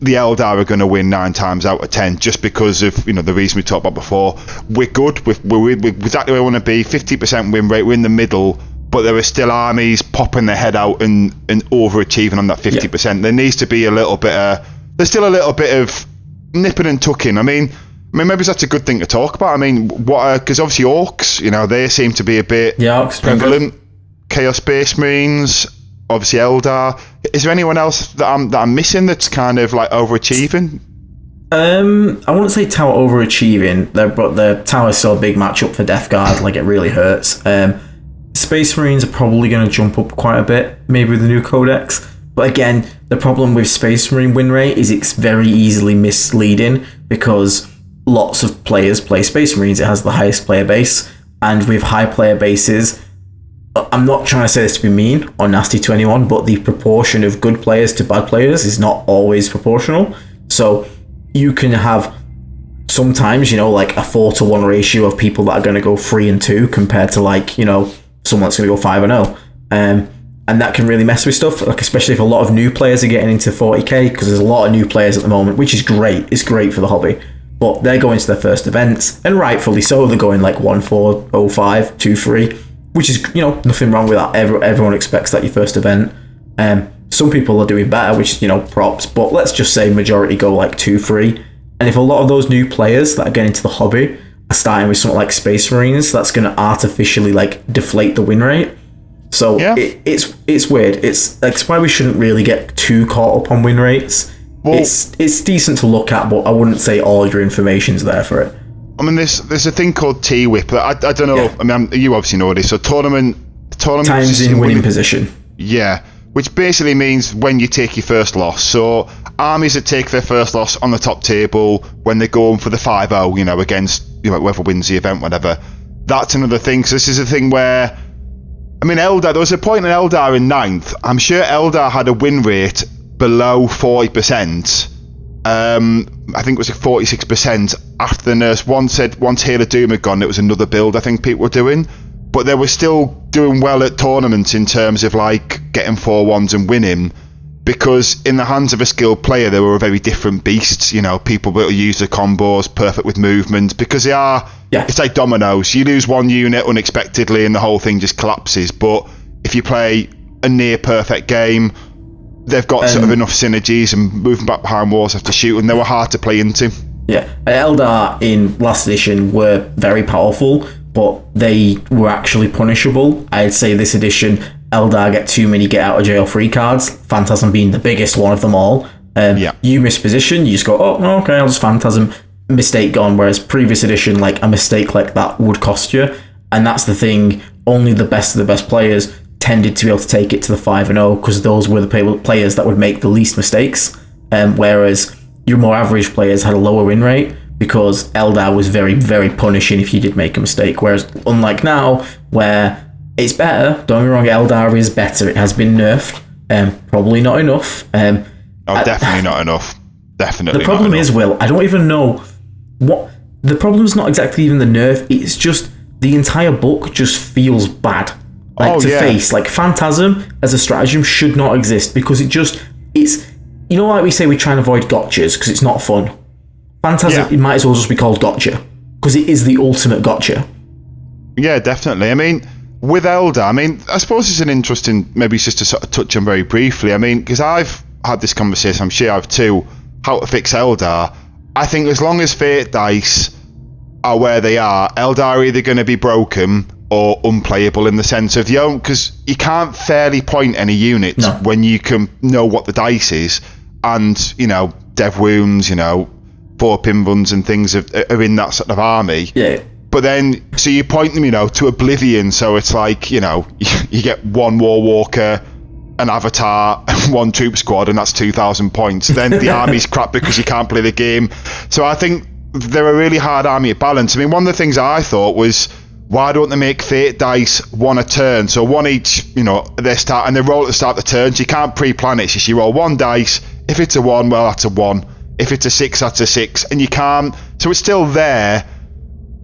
the Eldar are going to win 9 times out of 10 just because of, you know, the reason we talked about before. We're good. We're exactly where we want to be. 50% win rate. We're in the middle, but there are still armies popping their head out and overachieving on that 50%. There needs to be a little bit of... There's still a little bit of nipping and tucking. I mean, maybe that's a good thing to talk about. I mean, because obviously Orcs, you know, they seem to be a bit prevalent. Chaos Space Marines, obviously Eldar. Is there anyone else that I'm missing that's kind of like overachieving? I wouldn't say Tower overachieving, but the Tower's still a big matchup for Death Guard. Like, it really hurts. Space Marines are probably going to jump up quite a bit, maybe with the new Codex. But again, the problem with Space Marine win rate is it's very easily misleading because lots of players play Space Marines. It has the highest player base, and with high player bases, I'm not trying to say this to be mean or nasty to anyone, but the proportion of good players to bad players is not always proportional. So you can have sometimes, you know, like a 4-to-1 ratio of people that are going to go 3 and 2 compared to, like, you know, someone that's going to go 5 and 0. And that can really mess with stuff, like especially if a lot of new players are getting into 40k, because there's a lot of new players at the moment, which is great. It's great for the hobby. But they're going to their first events, and rightfully so. They're going like 1-4, 0-5, 2-3. Which is, you know, nothing wrong with that. Everyone expects that your first event. Some people are doing better, which is, you know, props. But let's just say majority go like 2-3. And if a lot of those new players that are getting into the hobby are starting with something like Space Marines, that's going to artificially like deflate the win rate. So it's weird. It's why we shouldn't really get too caught up on win rates. Well, it's decent to look at, but I wouldn't say all your information's there for it. I mean, there's a thing called T-Whip. I don't know. Yeah. I mean, you obviously know this. So tournament times in winning position. Yeah, which basically means when you take your first loss. So armies that take their first loss on the top table when they're going for the 5-0, you know, against, you know, whoever wins the event, whatever. That's another thing. So this is a thing where, I mean, Eldar. There was a point in Eldar in 9th. I'm sure Eldar had a win rate below 40%. I think it was like 46% after the nurse. Once Hail of Doom had gone, it was another build I think people were doing, but they were still doing well at tournaments in terms of like getting 4-1s and winning, because in the hands of a skilled player they were a very different beasts. You know, people will use the combos perfect with movement, because they are, it's like dominoes. You lose one unit unexpectedly and the whole thing just collapses. But if you play a near perfect game, they've got sort of enough synergies and moving back behind walls after shooting. They were hard to play into. Yeah, Eldar in last edition were very powerful, but they were actually punishable. I'd say this edition, Eldar get too many get out of jail free cards, Phantasm being the biggest one of them all. You miss position, you just go, oh, okay, I'll just Phantasm, mistake gone. Whereas previous edition, like a mistake like that would cost you. And that's the thing, only the best of the best players tended to be able to take it to the 5-0, because those were the players that would make the least mistakes, whereas your more average players had a lower win rate because Eldar was very, very punishing if you did make a mistake. Whereas unlike now, where it's better, don't get me wrong, Eldar is better. It has been nerfed, probably not enough. Definitely not enough. Definitely. The problem is, Will, I don't even know what the problem's not exactly even the nerf. It's just the entire book just feels bad. Face, like Phantasm as a stratagem should not exist, because it's, you know, like we say, we try and avoid gotchas because it's not fun. Phantasm, it might as well just be called gotcha, because it is the ultimate gotcha. Yeah, definitely. I mean, with Eldar, I mean, I suppose it's an interesting, maybe just to sort of touch on very briefly. I mean, because I've had this conversation, I'm sure you have too, how to fix Eldar. I think as long as Fate dice are where they are, Eldar are either going to be broken or unplayable, in the sense of because you can't fairly point any units when you can know what the dice is, and, you know, dev wounds, you know, 4 pin buns and things are in that sort of army. Yeah. but then so you point them, to Oblivion. So it's like, you get one War Walker, an Avatar, and one Troop Squad, and that's 2,000 points. Then the army's crap because you can't play the game. So I think they're a really hard army to balance. I mean, one of the things I thought was, why don't they make fate dice one a turn? So one each, they start, and they roll at the start of the turn. So you can't pre-plan it. It's just you roll one dice. If it's a 1, well, that's a 1. If it's a 6, that's a 6. And you can't, so it's still there,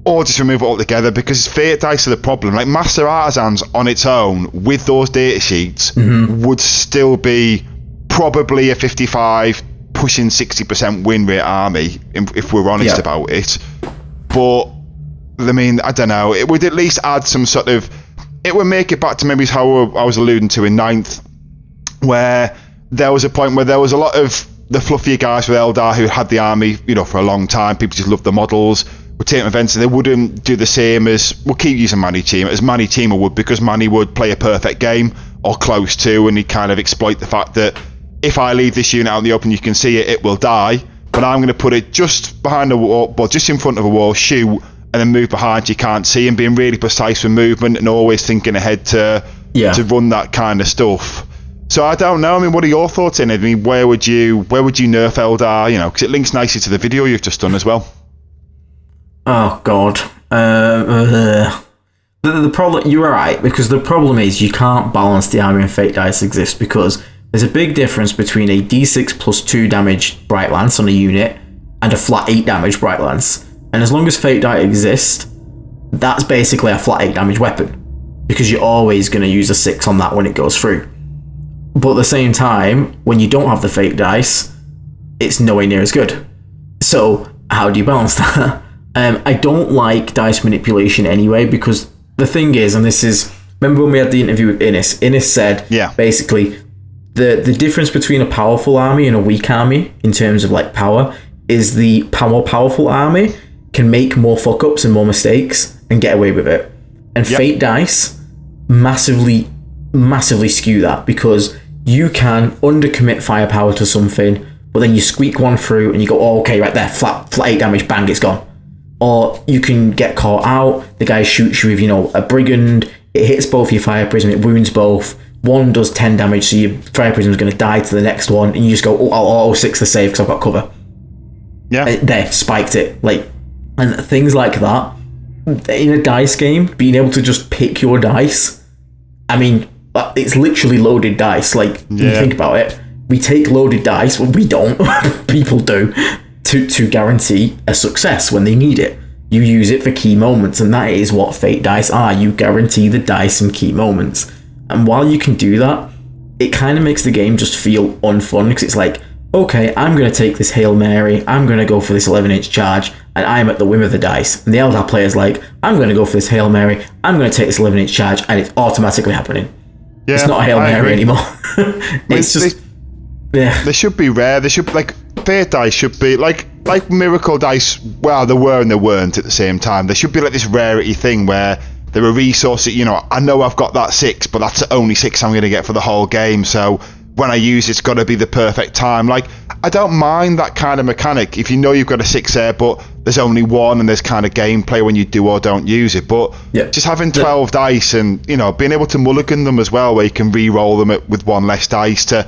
or just remove it altogether, because fate dice are the problem. Like Master Artisans on its own, with those data sheets, would still be probably a 55, pushing 60% win rate army, if we're honest about it. But I mean, I don't know. It would at least add some sort of. It would make it back to maybe how I was alluding to in 9th, where there was a point where there was a lot of the fluffier guys with Eldar who had the army, for a long time. People just loved the models. Would take events and they wouldn't do the same as. We'll keep using Manny Team as Manny Teamer would, because Manny would play a perfect game or close to, and he'd kind of exploit the fact that if I leave this unit out in the open, you can see it will die. But I'm going to put it just behind a wall, well, just in front of a wall, shoot. And then move behind, you can't see, and being really precise with movement and always thinking ahead to run that kind of stuff. So I don't know. I mean, what are your thoughts in it? I mean, where would you nerf Eldar? Because it links nicely to the video you've just done as well. Oh God. The problem. You're right, because the problem is you can't balance the army and fate dice exist, because there's a big difference between a D6 plus 2 damage Bright Lance on a unit and a flat 8 damage Bright Lance. And as long as fate die exist, that's basically a flat 8 damage weapon, because you're always going to use a 6 on that when it goes through. But at the same time, when you don't have the fate dice, it's nowhere near as good. So how do you balance that? I don't like dice manipulation anyway, because the thing is, and this is, remember when we had the interview with Innes? Innes said, basically, the difference between a powerful army and a weak army in terms of like power is the powerful army can make more fuck-ups and more mistakes and get away with it. And fate dice massively skew that, because you can undercommit firepower to something, but then you squeak one through and you go, oh, okay, right there, flat 8 damage, bang, it's gone. Or you can get caught out, the guy shoots you with, a brigand, it hits both your fire prism, it wounds both, one does 10 damage, so your fire prism is going to die to the next one, and you just go, oh, I'll auto 6 the save because I've got cover. There, spiked it. And things like that, in a dice game, being able to just pick your dice, I mean, it's literally loaded dice. You think about it, we take loaded dice, well, we don't, people do, to guarantee a success when they need it. You use it for key moments, and that is what fate dice are. You guarantee the dice in key moments. And while you can do that, it kind of makes the game just feel unfun, because it's like, okay, I'm going to take this Hail Mary, I'm going to go for this 11-inch charge, and I'm at the whim of the dice. And the Eldar player's like, I'm going to go for this Hail Mary, I'm going to take this 11-inch charge, and it's automatically happening. Yeah, it's not a Hail Mary anymore. It's just... They should be rare. They should, fate dice should be, like miracle dice, well, there were and there weren't at the same time. There should be, this rarity thing where there are resources, I know I've got that 6, but that's the only 6 I'm going to get for the whole game, so when I use it's got to be the perfect time. I don't mind that kind of mechanic if you know you've got a 6 there, but there's only one, and there's kind of gameplay when you do or don't use it. But just having 12 dice and being able to mulligan them as well, where you can re-roll them with one less dice to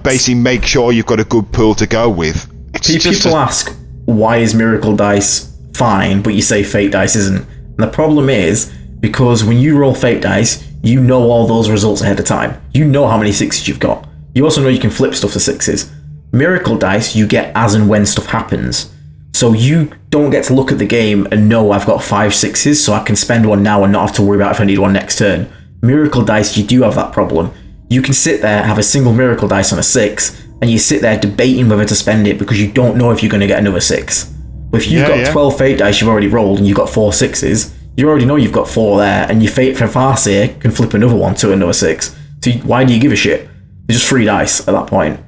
basically make sure you've got a good pool to go with. People ask, why is miracle dice fine, but you say fate dice isn't? And the problem is, because when you roll fate dice, you know all those results ahead of time. You know how many 6s you've got. You also know you can flip stuff to 6s. Miracle dice, you get as and when stuff happens. So you don't get to look at the game and know I've got 5 6s, so I can spend one now and not have to worry about if I need one next turn. Miracle dice, you do have that problem. You can sit there, have a single miracle dice on a 6, and you sit there debating whether to spend it because you don't know if you're going to get another 6. But if you've got 12 fate dice you've already rolled and you've got 4 6s, you already know you've got 4 there, and your fate for Farseer can flip another one to another 6. So why do you give a shit? It's just 3 dice at that point.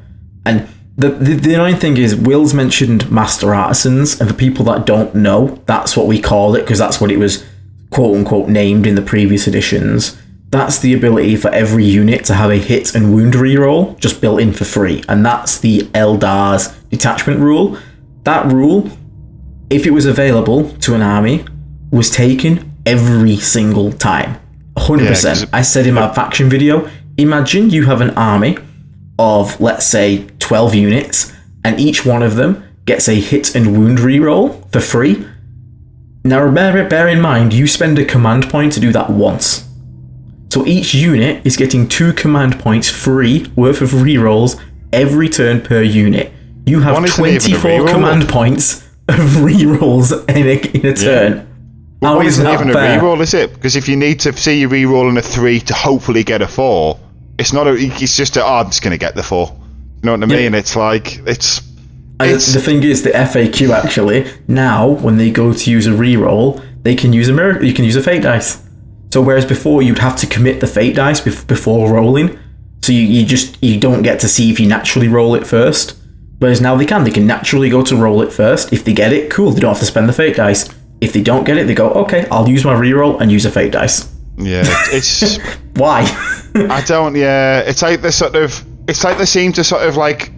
And the annoying thing is, Will's mentioned Master Artisans, and for people that don't know, that's what we call it, because that's what it was quote-unquote named in the previous editions. That's the ability for every unit to have a hit and wound reroll just built in for free, and that's the Eldar's detachment rule. That rule, if it was available to an army, was taken every single time. 100%. Yeah, I said in my faction video, imagine you have an army of, let's say, 12 units, and each one of them gets a hit and wound reroll for free. Now bear in mind, you spend a command point to do that once. So each unit is getting 2 command points free worth of rerolls every turn per unit. You have 24 command points of rerolls in a turn. Well, how is that even fair? A reroll, is it? Because if you need to see you rerolling a 3 to hopefully get a 4, it's not it's just I'm just going to get the 4. You know what I mean? It's like, it's the thing is, the FAQ actually, now when they go to use a reroll, they can use you can use a fate dice. So whereas before you'd have to commit the fate dice before rolling, so you don't get to see if you naturally roll it first. Whereas now they can naturally go to roll it first. If they get it, cool, they don't have to spend the fate dice. If they don't get it, they go, okay, I'll use my reroll and use a fate dice. Yeah, it's why? I don't. Yeah, it's like they seem to sort of like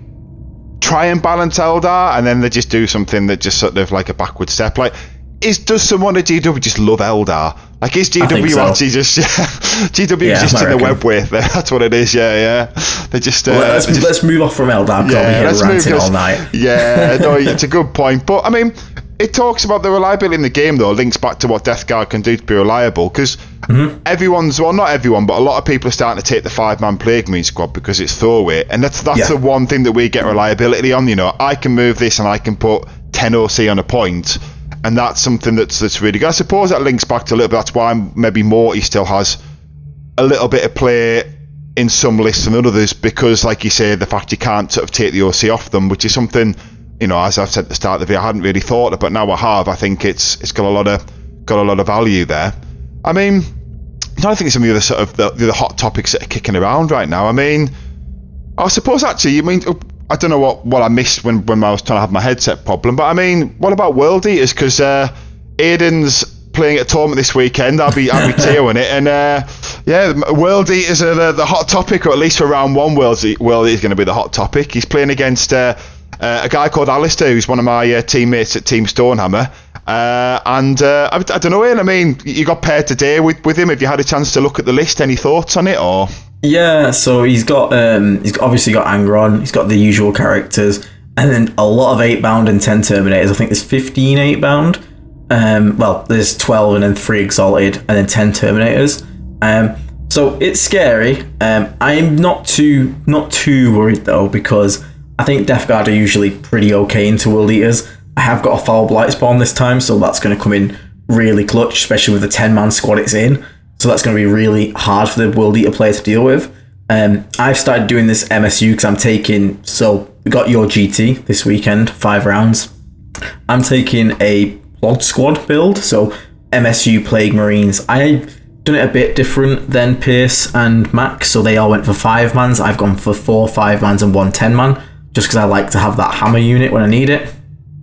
try and balance Eldar, and then they just do something that just sort of like a backward step. Like, does someone at GW just love Eldar? Like, is GW actually just GW exists in the web with? That's what it is. Yeah. They just let's move off from Eldar. Yeah, let's ranting all night. Yeah, no, it's a good point. But I mean, it talks about the reliability in the game, though. Links back to what Death Guard can do to be reliable, because everyone's, well, not everyone, but a lot of people are starting to take the 5-man Plague Marine squad because it's throwaway, and that's the one thing that we get reliability on. You know, I can move this and I can put 10 OC on a point, and that's something that's really good. I suppose that links back to a little bit. That's why maybe Morty still has a little bit of play in some lists than others, because, like you say, the fact you can't sort of take the OC off them, which is something, you know, as I've said at the start of the video, I hadn't really thought of, but now I have. I think it's got a lot of value there. I mean, I think some of the other sort of the other hot topics that are kicking around right now. I mean, I suppose actually, I don't know what I missed when I was trying to have my headset problem, but I mean, what about World Eaters? Because Aiden's playing at a tournament this weekend. I'll be TOing it, and World Eaters are the hot topic, or at least for round 1, World Eaters is going to be the hot topic. He's playing against a guy called Alistair, who's one of my teammates at Team Stonehammer. And I don't know, Ian, I mean, you got paired today with him. Have you had a chance to look at the list? Any thoughts on it, or? Yeah, so he's obviously got Angron, he's got the usual characters, and then a lot of 8-bound and 10 Terminators. I think there's 15 8-bound. Well, there's 12 and then 3 Exalted, and then 10 Terminators. So it's scary. I'm not too worried though, because I think Death Guard are usually pretty okay into World Eaters. I have got a Foul Blightspawn this time, so that's going to come in really clutch, especially with the 10-man squad it's in. So that's going to be really hard for the World Eater player to deal with. I've started doing this MSU because we got your GT this weekend, 5 rounds. I'm taking a Plod Squad build, so MSU Plague Marines. I've done it a bit different than Pierce and Max, so they all went for 5-mans. I've gone for 4 5-mans and 1 10-man, just because I like to have that hammer unit when I need it.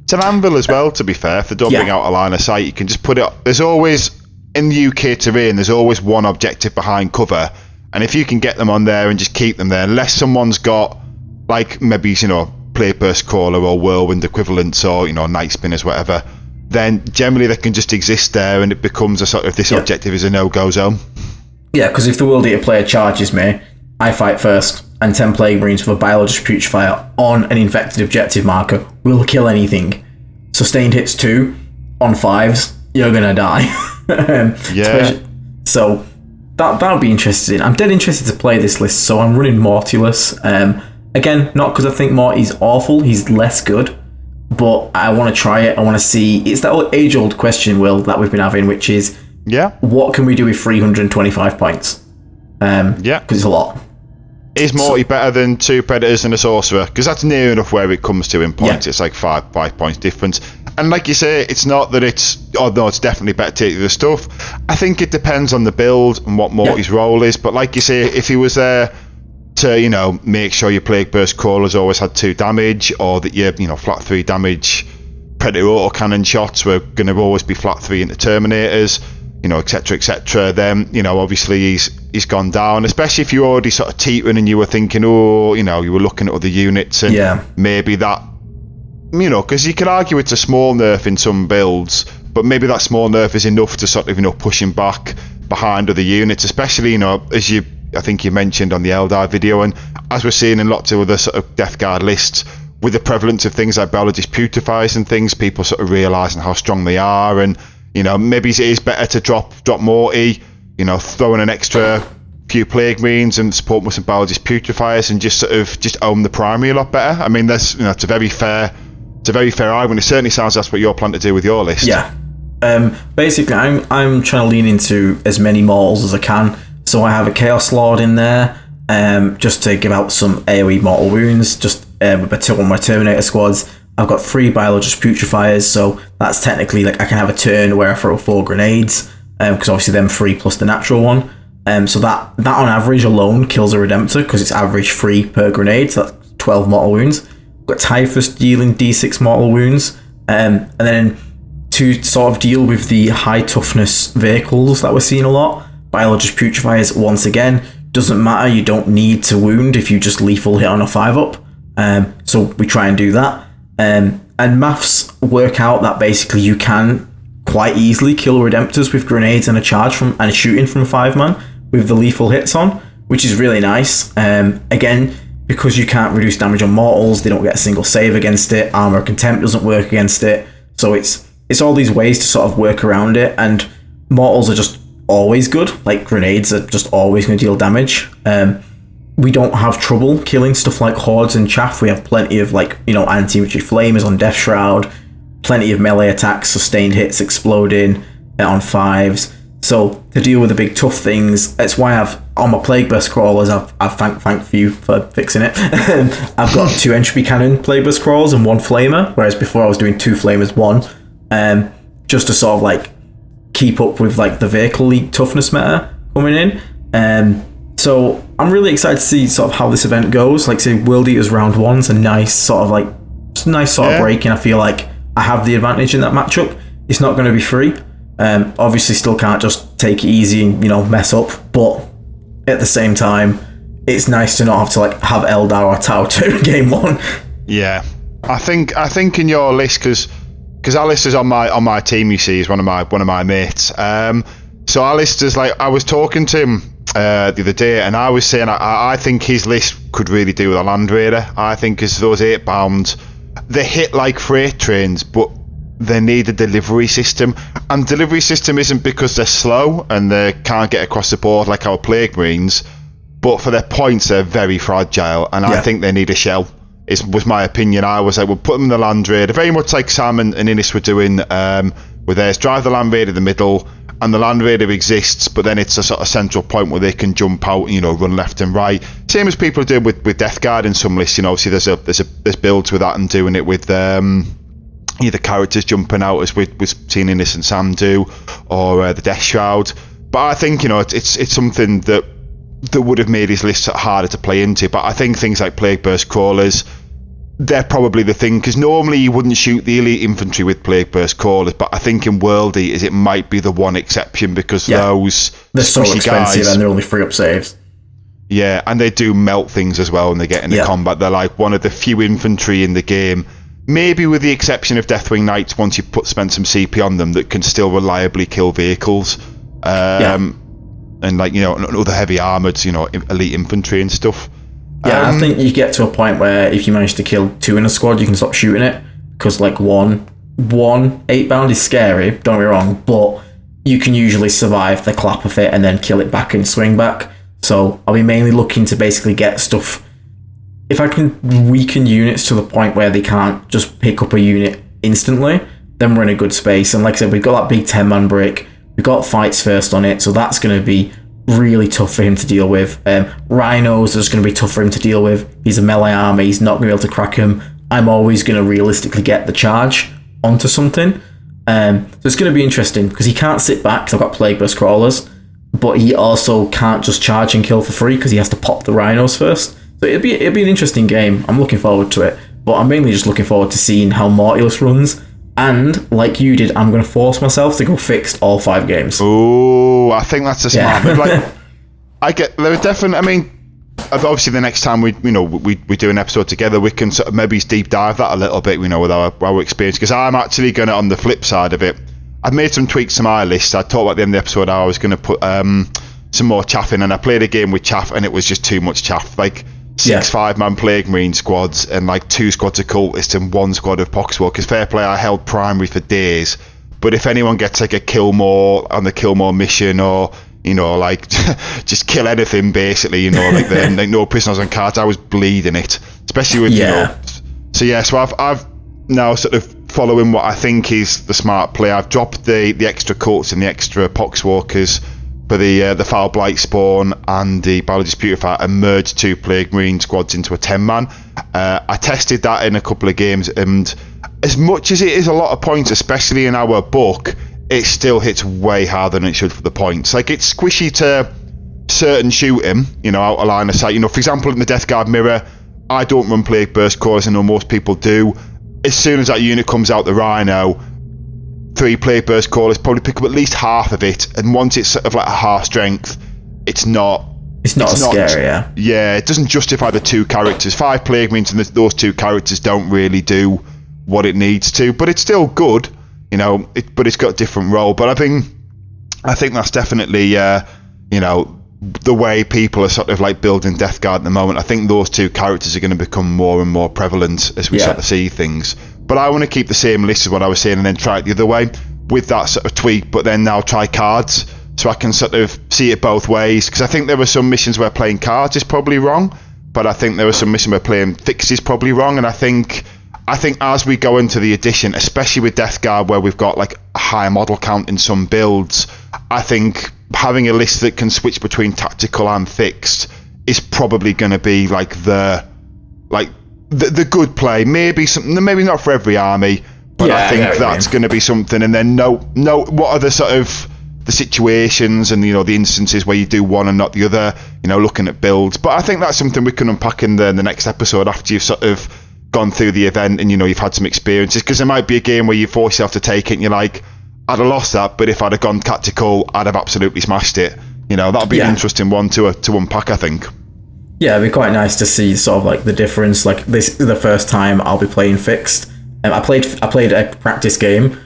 It's an anvil as well, to be fair. If they don't bring out a line of sight, you can just put it up. There's always, in the UK terrain, there's always one objective behind cover, and if you can get them on there and just keep them there, unless someone's got, like, maybe, you know, Plague Burst Caller or Whirlwind equivalents, or, you know, Night Spinners, whatever, then generally they can just exist there, and it becomes a sort of, this objective is a no-go zone. Yeah, because if the World Eater player charges me, I fight first, and 10 Plague Marines with a Biologist Putrefier on an infected objective marker will kill anything. Sustained hits 2 on 5s, you're gonna die. So that would be interesting. I'm dead interested to play this list, so I'm running Mortulus. Again, not because I think Morty's awful, he's less good, but I want to try it. I want to see. It's that age-old question, Will, that we've been having, which is, what can we do with 325 points? Because it's a lot. Is Morty better than 2 Predators and a Sorcerer? Because that's near enough where it comes to in points. It's like 5 points difference. And like you say, it's not that it's definitely better to take the other stuff. I think it depends on the build and what Morty's role is. But like you say, if he was there to, you know, make sure your Plague Burst Crawlers always had 2 damage, or that your, you know, flat 3 damage Predator autocannon shots were going to always be flat 3 into Terminators, you know, etc., then, you know, obviously he's gone down, especially if you're already sort of teetering and you were thinking, you were looking at other units, and maybe that, you know, because you can argue it's a small nerf in some builds, but maybe that small nerf is enough to sort of push him back behind other units, especially as I think you mentioned on the Eldar video, and as we're seeing in lots of other sort of Death Guard lists, with the prevalence of things like biologist putrefiers and things, people sort of realising how strong they are, and maybe it is better to drop Morty, throw in an extra few plague marines and support with some biologist putrefiers, and just own the primary a lot better. I mean, it's a very fair argument. It certainly sounds that's what you're planning to do with your list. Yeah. Basically, I'm trying to lean into as many mortals as I can. So I have a Chaos Lord in there, just to give out some AoE mortal wounds, just with one of my Terminator squads. I've got 3 biologist putrefiers, so that's technically like I can have a turn where I throw 4 grenades, because obviously them 3 plus the natural one. So that on average alone kills a Redemptor, because it's average 3 per grenade, so that's 12 mortal wounds. I've got Typhus dealing D6 mortal wounds, and then to sort of deal with the high toughness vehicles that we're seeing a lot, biologist putrefiers, once again, doesn't matter, you don't need to wound if you just lethal hit on a 5-up. So we try and do that. And maths work out that basically you can quite easily kill Redemptors with grenades and a charge and shooting from a 5-man with the lethal hits on, which is really nice. Again, because you can't reduce damage on mortals, they don't get a single save against it. Armor of Contempt doesn't work against it. So it's all these ways to sort of work around it, and mortals are just always good. Like grenades are just always going to deal damage. We don't have trouble killing stuff like hordes and chaff. We have plenty of anti-infantry flamers on Death Shroud, plenty of melee attacks, sustained hits, exploding on 5s. So to deal with the big tough things, that's why I've on my Plague Burst crawlers. I've thank you for fixing it. I've got 2 entropy cannon Plague Burst crawlers and 1 flamer, whereas before I was doing 2 flamers, 1, just to sort of keep up with the vehicle toughness meta coming in. So I'm really excited to see sort of how this event goes. Like say World Eaters round 1's a nice sort of break, and I feel like I have the advantage in that matchup. It's not going to be free. Obviously still can't just take it easy and mess up, but at the same time it's nice to not have to have Eldar or Tau 2 game 1. Yeah, I think in your list, because Alistair's on my team, you see, is one of my mates. So Alistair's I was talking to him the other day, and I was saying I think his list could really do with a Land Raider. I think as those 8-bound, they hit like freight trains, but they need a delivery system, and delivery system isn't because they're slow and they can't get across the board like our Plague Marines, but for their points they're very fragile, and I think they need a shell. Was my opinion. I was we'll put them in the Land Raider, very much like Sam and Innis were doing with theirs. Drive the Land Raider in the middle, and the Land Raider exists, but then it's a sort of central point where they can jump out and run left and right. Same as people do with Death Guard in some lists. Obviously there's builds with that, and doing it with either characters jumping out as we've seen Innis and Sam do, or the Death Shroud. But I think it's something that would have made his list harder to play into. But I think things like Plague Burst crawlers, they're probably the thing, because normally you wouldn't shoot the elite infantry with Plague Burst crawlers, but I think in World Eaters it might be the one exception, because they're so expensive and they're only 3-up saves. Yeah, and they do melt things as well when they get into combat. They're one of the few infantry in the game, maybe with the exception of Deathwing Knights, once you've spent some CP on them, that can still reliably kill vehicles. And other heavy armoured, elite infantry and stuff. Yeah, I think you get to a point where if you manage to kill 2 in a squad, you can stop shooting it, because one 8-bound is scary, don't get me wrong, but you can usually survive the clap of it and then kill it back and swing back. So I'll be mainly looking to basically get stuff. If I can weaken units to the point where they can't just pick up a unit instantly, then we're in a good space. And like I said, we've got that big 10-man brick. We've got fights first on it, so that's going to be really tough for him to deal with. Rhinos are just going to be tough for him to deal with. He's a melee army. He's not going to be able to crack him. I'm always going to realistically get the charge onto something. So it's going to be interesting, because he can't sit back, because I've got Plague Burst crawlers, but he also can't just charge and kill for free, because he has to pop the Rhinos first. So it'd be an interesting game. I'm looking forward to it, but I'm mainly just looking forward to seeing how Mortius runs. And like you did, I'm going to force myself to go fixed all 5 games. Oh, I think that's a smart move. There definitely. I mean, obviously the next time we do an episode together, we can sort of maybe deep dive that a little bit, with our experience. Because I'm actually going to, on the flip side of it, I've made some tweaks to my list. I talked about at the end of the episode how I was going to put some more chaff in, and I played a game with chaff, and it was just too much chaff. Like 6 5-man Plague Marine squads, and like 2 squads of cultists and 1 squad of Poxwalkers. Fair play, I held primary for days, but if anyone gets like a kill more on the kill more mission, or like just kill anything basically, like then like no prisoners on cards, I was bleeding it, especially with so I've now sort of following what I think is the smart play. I've dropped the extra cults and the extra Poxwalkers for the Foul Blight Spawn and the Biologist Purifier, and merged 2 Plague Marine squads into a 10-man. I tested that in a couple of games, and as much as it is a lot of points, especially in our book, it still hits way harder than it should for the points. Like, it's squishy to certain shooting, out of line of sight. For example, in the Death Guard mirror, I don't run Plague Burst Cores, I know most people do. As soon as that unit comes out the Rhino, 3 Plague Burst Callers probably pick up at least half of it, and once it's sort of like a half strength, it's not scary. Yeah, it doesn't justify the 2 characters. 5 Plague Marines and those 2 characters don't really do what it needs to, but it's still good, but it's got a different role. But I think that's definitely the way people are sort of like building Death Guard at the moment. I think those 2 characters are going to become more and more prevalent as we sort of see things. But I want to keep the same list as what I was saying, and then try it the other way with that sort of tweak, but then now try cards, so I can sort of see it both ways. Because I think there were some missions where playing cards is probably wrong, but I think there were some missions where playing fixed is probably wrong. And I think as we go into the edition, especially with Death Guard, where we've got like a higher model count in some builds, I think having a list that can switch between tactical and fixed is probably going to be like the good play. Maybe something, maybe not for every army, but I think that's going to be something. And then know what are the sort of the situations and the instances where you do one and not the other, looking at builds. But I think that's something we can unpack in the next episode after you've sort of gone through the event and you've had some experiences, because there might be a game where you force yourself to take it and you're like, I'd have lost that, but if I'd have gone tactical, I'd have absolutely smashed it. That'll be an interesting one to unpack, I think. Yeah, it'd be quite nice to see sort of like the difference. Like, this is the first time I'll be playing fixed. I played a practice game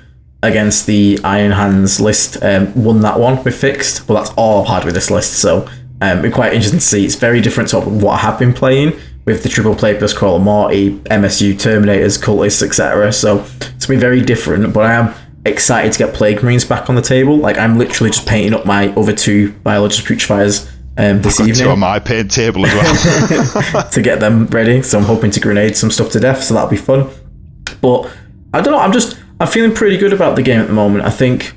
against the Iron Hands list, won that one with fixed. Well, that's all I've had with this list, so it'd be quite interesting to see. It's very different to what I have been playing with the triple Plague Burst Crawler, Morty, MSU, Terminators, Cultists, etc. So it's going to be very different, but I am excited to get Plague Marines back on the table. Like, I'm literally just painting up my other 2 Biologist Putrefiers this evening. 2 on my paint table as well. To get them ready. So I'm hoping to grenade some stuff to death, so that'll be fun. But I don't know, I'm feeling pretty good about the game at the moment. I think,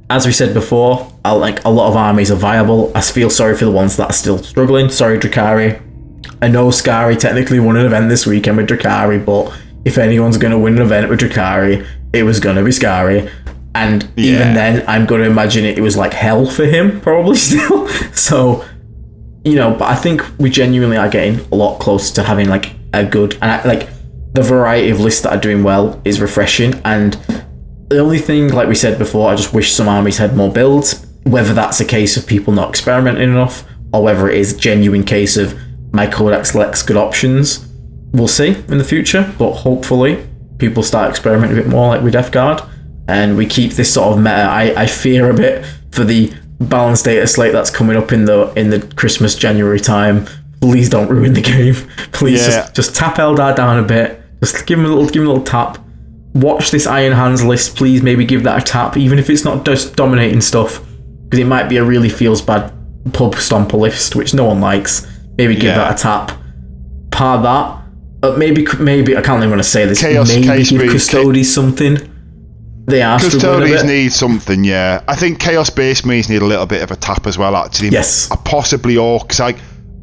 as we said before, a lot of armies are viable. I feel sorry for the ones that are still struggling. Sorry, Drakari. I know Skari technically won an event this weekend with Drakari, but if anyone's going to win an event with Drakari, it was going to be Skari. And even then, I'm going to imagine it was like hell for him, probably still. So, but I think we genuinely are getting a lot closer to having like a good, and the variety of lists that are doing well is refreshing. And the only thing, like we said before, I just wish some armies had more builds. Whether that's a case of people not experimenting enough, or whether it is a genuine case of my codex lacks good options, we'll see in the future. But hopefully people start experimenting a bit more, like with Death Guard, and we keep this sort of meta. I fear a bit for the balanced data slate that's coming up in the Christmas January time. Please don't ruin the game. Please just tap Eldar down a bit. Just give him a little tap. Watch this Iron Hands list, please. Maybe give that a tap, even if it's not just dominating stuff, because it might be a really feels bad pub stomper list, which no one likes. Maybe give that a tap. Par that. Maybe I can't even want to say this. Maybe give Custodes something. They are Custodes need something, yeah. I think Chaos Base Marines need a little bit of a tap as well, actually. Yes. Possibly Orcs.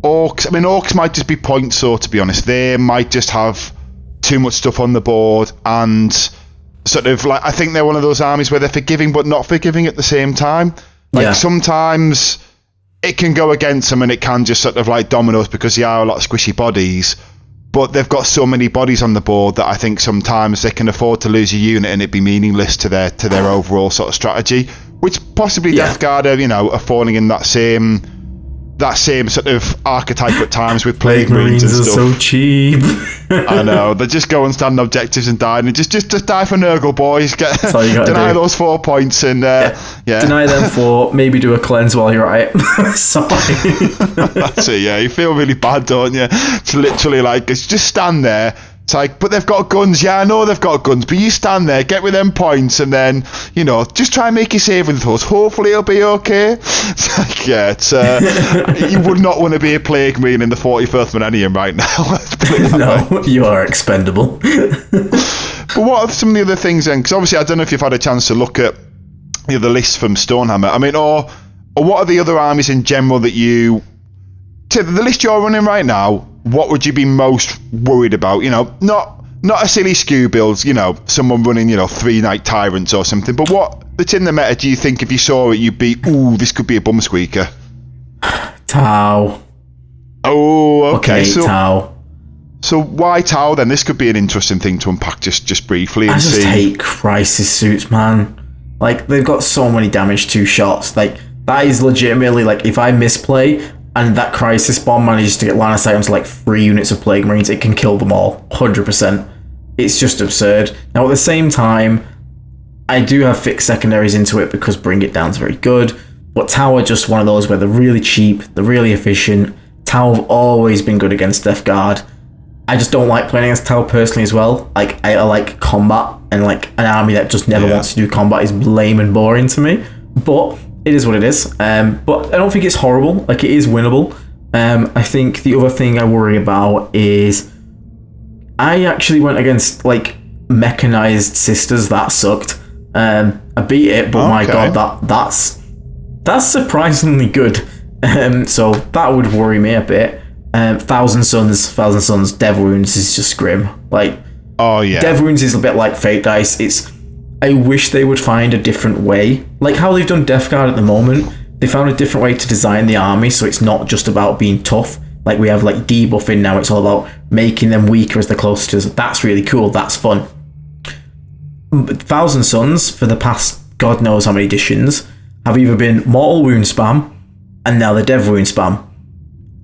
Orcs might just be points, so to be honest. They might just have too much stuff on the board, and sort of like, I think they're one of those armies where they're forgiving but not forgiving at the same time. Sometimes it can go against them and it can just sort of like dominoes, because they are a lot of squishy bodies, but they've got so many bodies on the board that I think sometimes they can afford to lose a unit and it be meaningless to their overall sort of strategy, which possibly Death Guard are falling in that same that same sort of archetype at times with Plague Marines and are stuff. so cheap. I know, they just go and stand objectives and die, and just die for Nurgle, boys. That's all you gotta Deny do. those 4 points, and Deny them 4, maybe do a cleanse while you're at it. Sorry. That's it, yeah. You feel really bad, don't you? It's literally like, it's just stand there. It's like, but they've got guns. Yeah, I know they've got guns, but you stand there, get with them points, and then, just try and make your saving throws. Hopefully it'll be okay. It's like, you would not want to be a Plague Marine in the 41st Millennium right now. Let's put it that No, way. you are expendable. But what are some of the other things then? Because obviously I don't know if you've had a chance to look at the list from Stonehammer. I mean, or what are the other armies in general that the list you're running right now, what would you be most worried about? Not a silly skew build, someone running, 3 Night Tyrants or something, but what that's in the meta do you think if you saw it, you'd be, ooh, this could be a bum squeaker? Tau. Oh, okay. Tau. So why Tau then? This could be an interesting thing to unpack just briefly. I And just see. hate crisis suits, man. Like, they've got so many damage 2 shots. Like, that is legitimately, like, if I misplay and that crisis bomb manages to get line of sight onto, like, 3 units of Plague Marines, it can kill them all. 100%. It's just absurd. Now, at the same time, I do have fixed secondaries into it because Bring It Down's very good. But Tau are just one of those where they're really cheap, they're really efficient. Tau have always been good against Death Guard. I just don't like playing against Tau personally as well. Like, I like combat, and like an army that just never wants to do combat is lame and boring to me. But it is what it is. But I don't think it's horrible. Like, it is winnable. I think the other thing I worry about is I actually went against like mechanized sisters. That sucked. I beat it, but my god, that's surprisingly good. So that would worry me a bit. Thousand Suns, Dev Wounds is just grim. Like, Dev Wounds is a bit like Fate Dice. I wish they would find a different way. Like how they've done Death Guard at the moment, they found a different way to design the army so it's not just about being tough. Like we have like debuffing now, it's all about making them weaker as they're closer to us. That's really cool, that's fun. But Thousand Suns, for the past god knows how many editions, have either been Mortal Wound spam, and now the Dev Wound spam.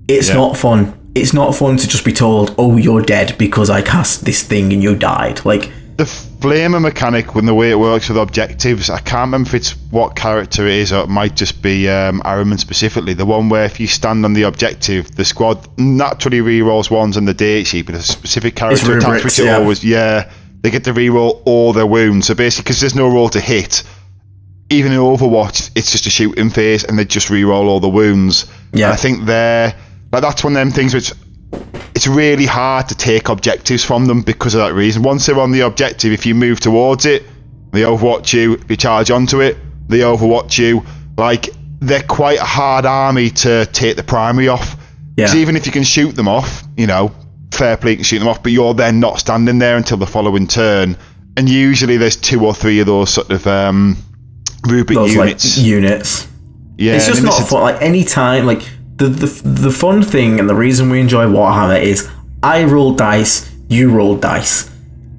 It's not fun. It's not fun to just be told, oh, you're dead because I cast this thing and you died. Like, the flamer mechanic and the way it works with objectives, I can't remember if it's what character it is, or it might just be Araman specifically. The one where if you stand on the objective, the squad naturally rerolls ones on the date sheet, but a specific character attacks, which it always, they get to reroll all their wounds. So basically, because there's no roll to hit, even in Overwatch, it's just a shooting phase, and they just reroll all the wounds. Yeah, and I think that's one of them things which it's really hard to take objectives from them because of that reason. Once they're on the objective, if you move towards it, they overwatch you. If you charge onto it, they overwatch you. Like, they're quite a hard army to take the primary off. Because even if you can shoot them off, fair play, you can shoot them off, but you're then not standing there until the following turn. And usually there's 2 or 3 of those sort of rubric units. Like, units. Yeah, it's just not fun. Like, any time, like, the fun thing and the reason we enjoy Warhammer is I roll dice, you roll dice.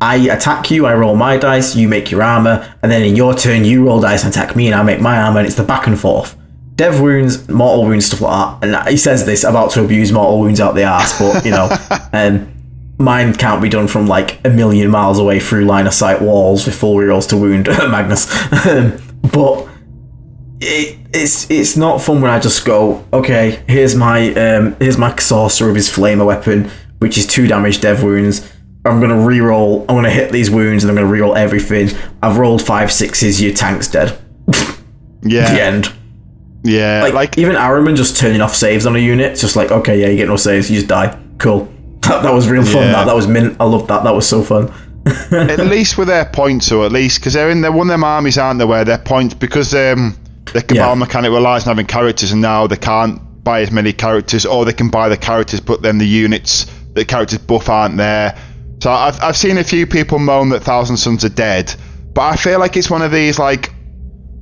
I attack you, I roll my dice, you make your armor, and then in your turn you roll dice and attack me and I make my armor, and it's the back and forth. Dev Wounds, Mortal Wounds, stuff like that. And he says this about to abuse Mortal Wounds out the arse, but mine can't be done from like a million miles away through line of sight walls with full rerolls to wound Magnus. But it's not fun when I just go, okay, here's my sorcerer with his flamer weapon, which is 2 damage Dev Wounds. I'm gonna reroll. I'm gonna hit these wounds and I'm gonna reroll everything. I've rolled 5 6s. Your tank's dead. Yeah. The end. Yeah. Like even Araman just turning off saves on a unit. It's just like, okay, yeah, you get no saves, you just die. Cool. That was real fun. That was mint. I loved that. That was so fun. At least with their points, or at least because they're one of them armies, aren't they? Where their points, because their cabal mechanic relies on having characters, and now they can't buy as many characters, or they can buy the characters, but then the characters buff aren't there. So I've seen a few people moan that Thousand Suns are dead, but I feel like it's one of these like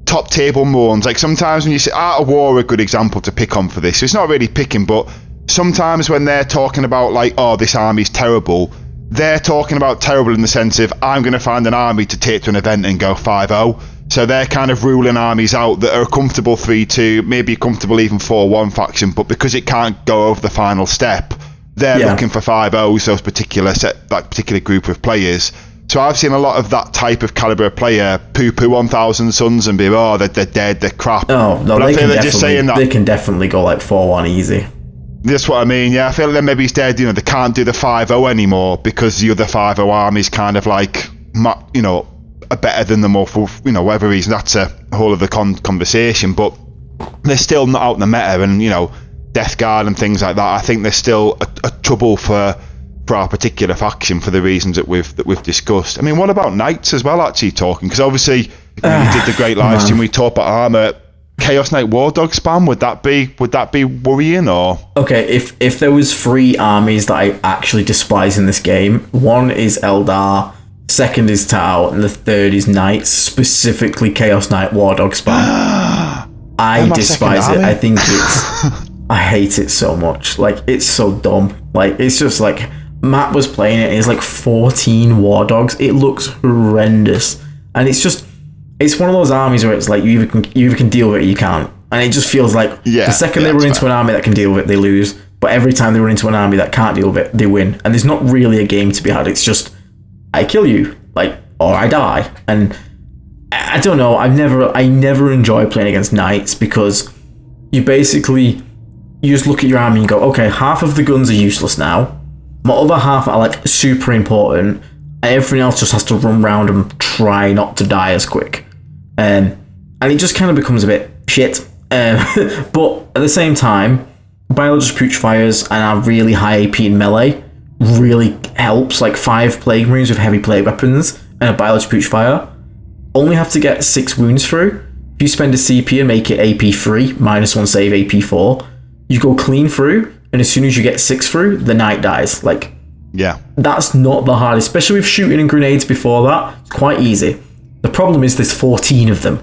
top table moans. Like sometimes when you see Art of War, a good example to pick on for this. So it's not really picking, but sometimes when they're talking about like, oh, this army's terrible, they're talking about terrible in the sense of I'm going to find an army to take to an event and go 5-0. So they're kind of ruling armies out that are a comfortable 3-2, maybe a comfortable even 4-1 faction, but because it can't go over the final step, they're looking for 5-0s, those particular group of players. So I've seen a lot of that type of caliber of player poo-poo 1,000 Suns and be, they're dead, they're crap. Oh, no, they can definitely go like 4-1 easy. That's what I mean, yeah. I feel like maybe instead, they can't do the 5-0 anymore because the other 5-0 army's kind of like, are better than them, or for, whatever reason. That's a whole other conversation, but they're still not out in the meta, and, Death Guard and things like that. I think they're still a trouble for our particular faction for the reasons that we've discussed. I mean, what about Knights as well, actually talking? Because obviously, you did the great live stream, we talked about armor. Chaos Knight War Dog spam, would that be worrying, or? Okay, if there was 3 armies that I actually despise in this game, one is Eldar, second is Tau, and the third is Knights, specifically Chaos Knight War Dog spam. I despise it. I think I hate it so much. Like, it's so dumb. Like, it's just like, Matt was playing it, and it's like 14 War Dogs. It looks horrendous. And it's one of those armies where it's like, you either can deal with it or you can't. And it just feels like the second they run into an army that can deal with it, they lose. But every time they run into an army that can't deal with it, they win. And there's not really a game to be had. It's just, I kill you, or I die. And I don't know, I never enjoy playing against Knights, because you just look at your army and go, okay, half of the guns are useless now. My other half are like super important, and everything else just has to run around and try not to die as quick. And it just kind of becomes a bit shit. But at the same time, Biologist Putrefiers and our really high AP in melee really helps. Like 5 Plague Marines with heavy plague weapons and a Biologist Putrefier only have to get 6 wounds through. If you spend a CP and make it AP 3, -1 save AP 4, you go clean through, and as soon as you get 6 through, the Knight dies. Like, yeah, that's not the hardest, especially with shooting and grenades before that. It's quite easy. The problem is there's 14 of them.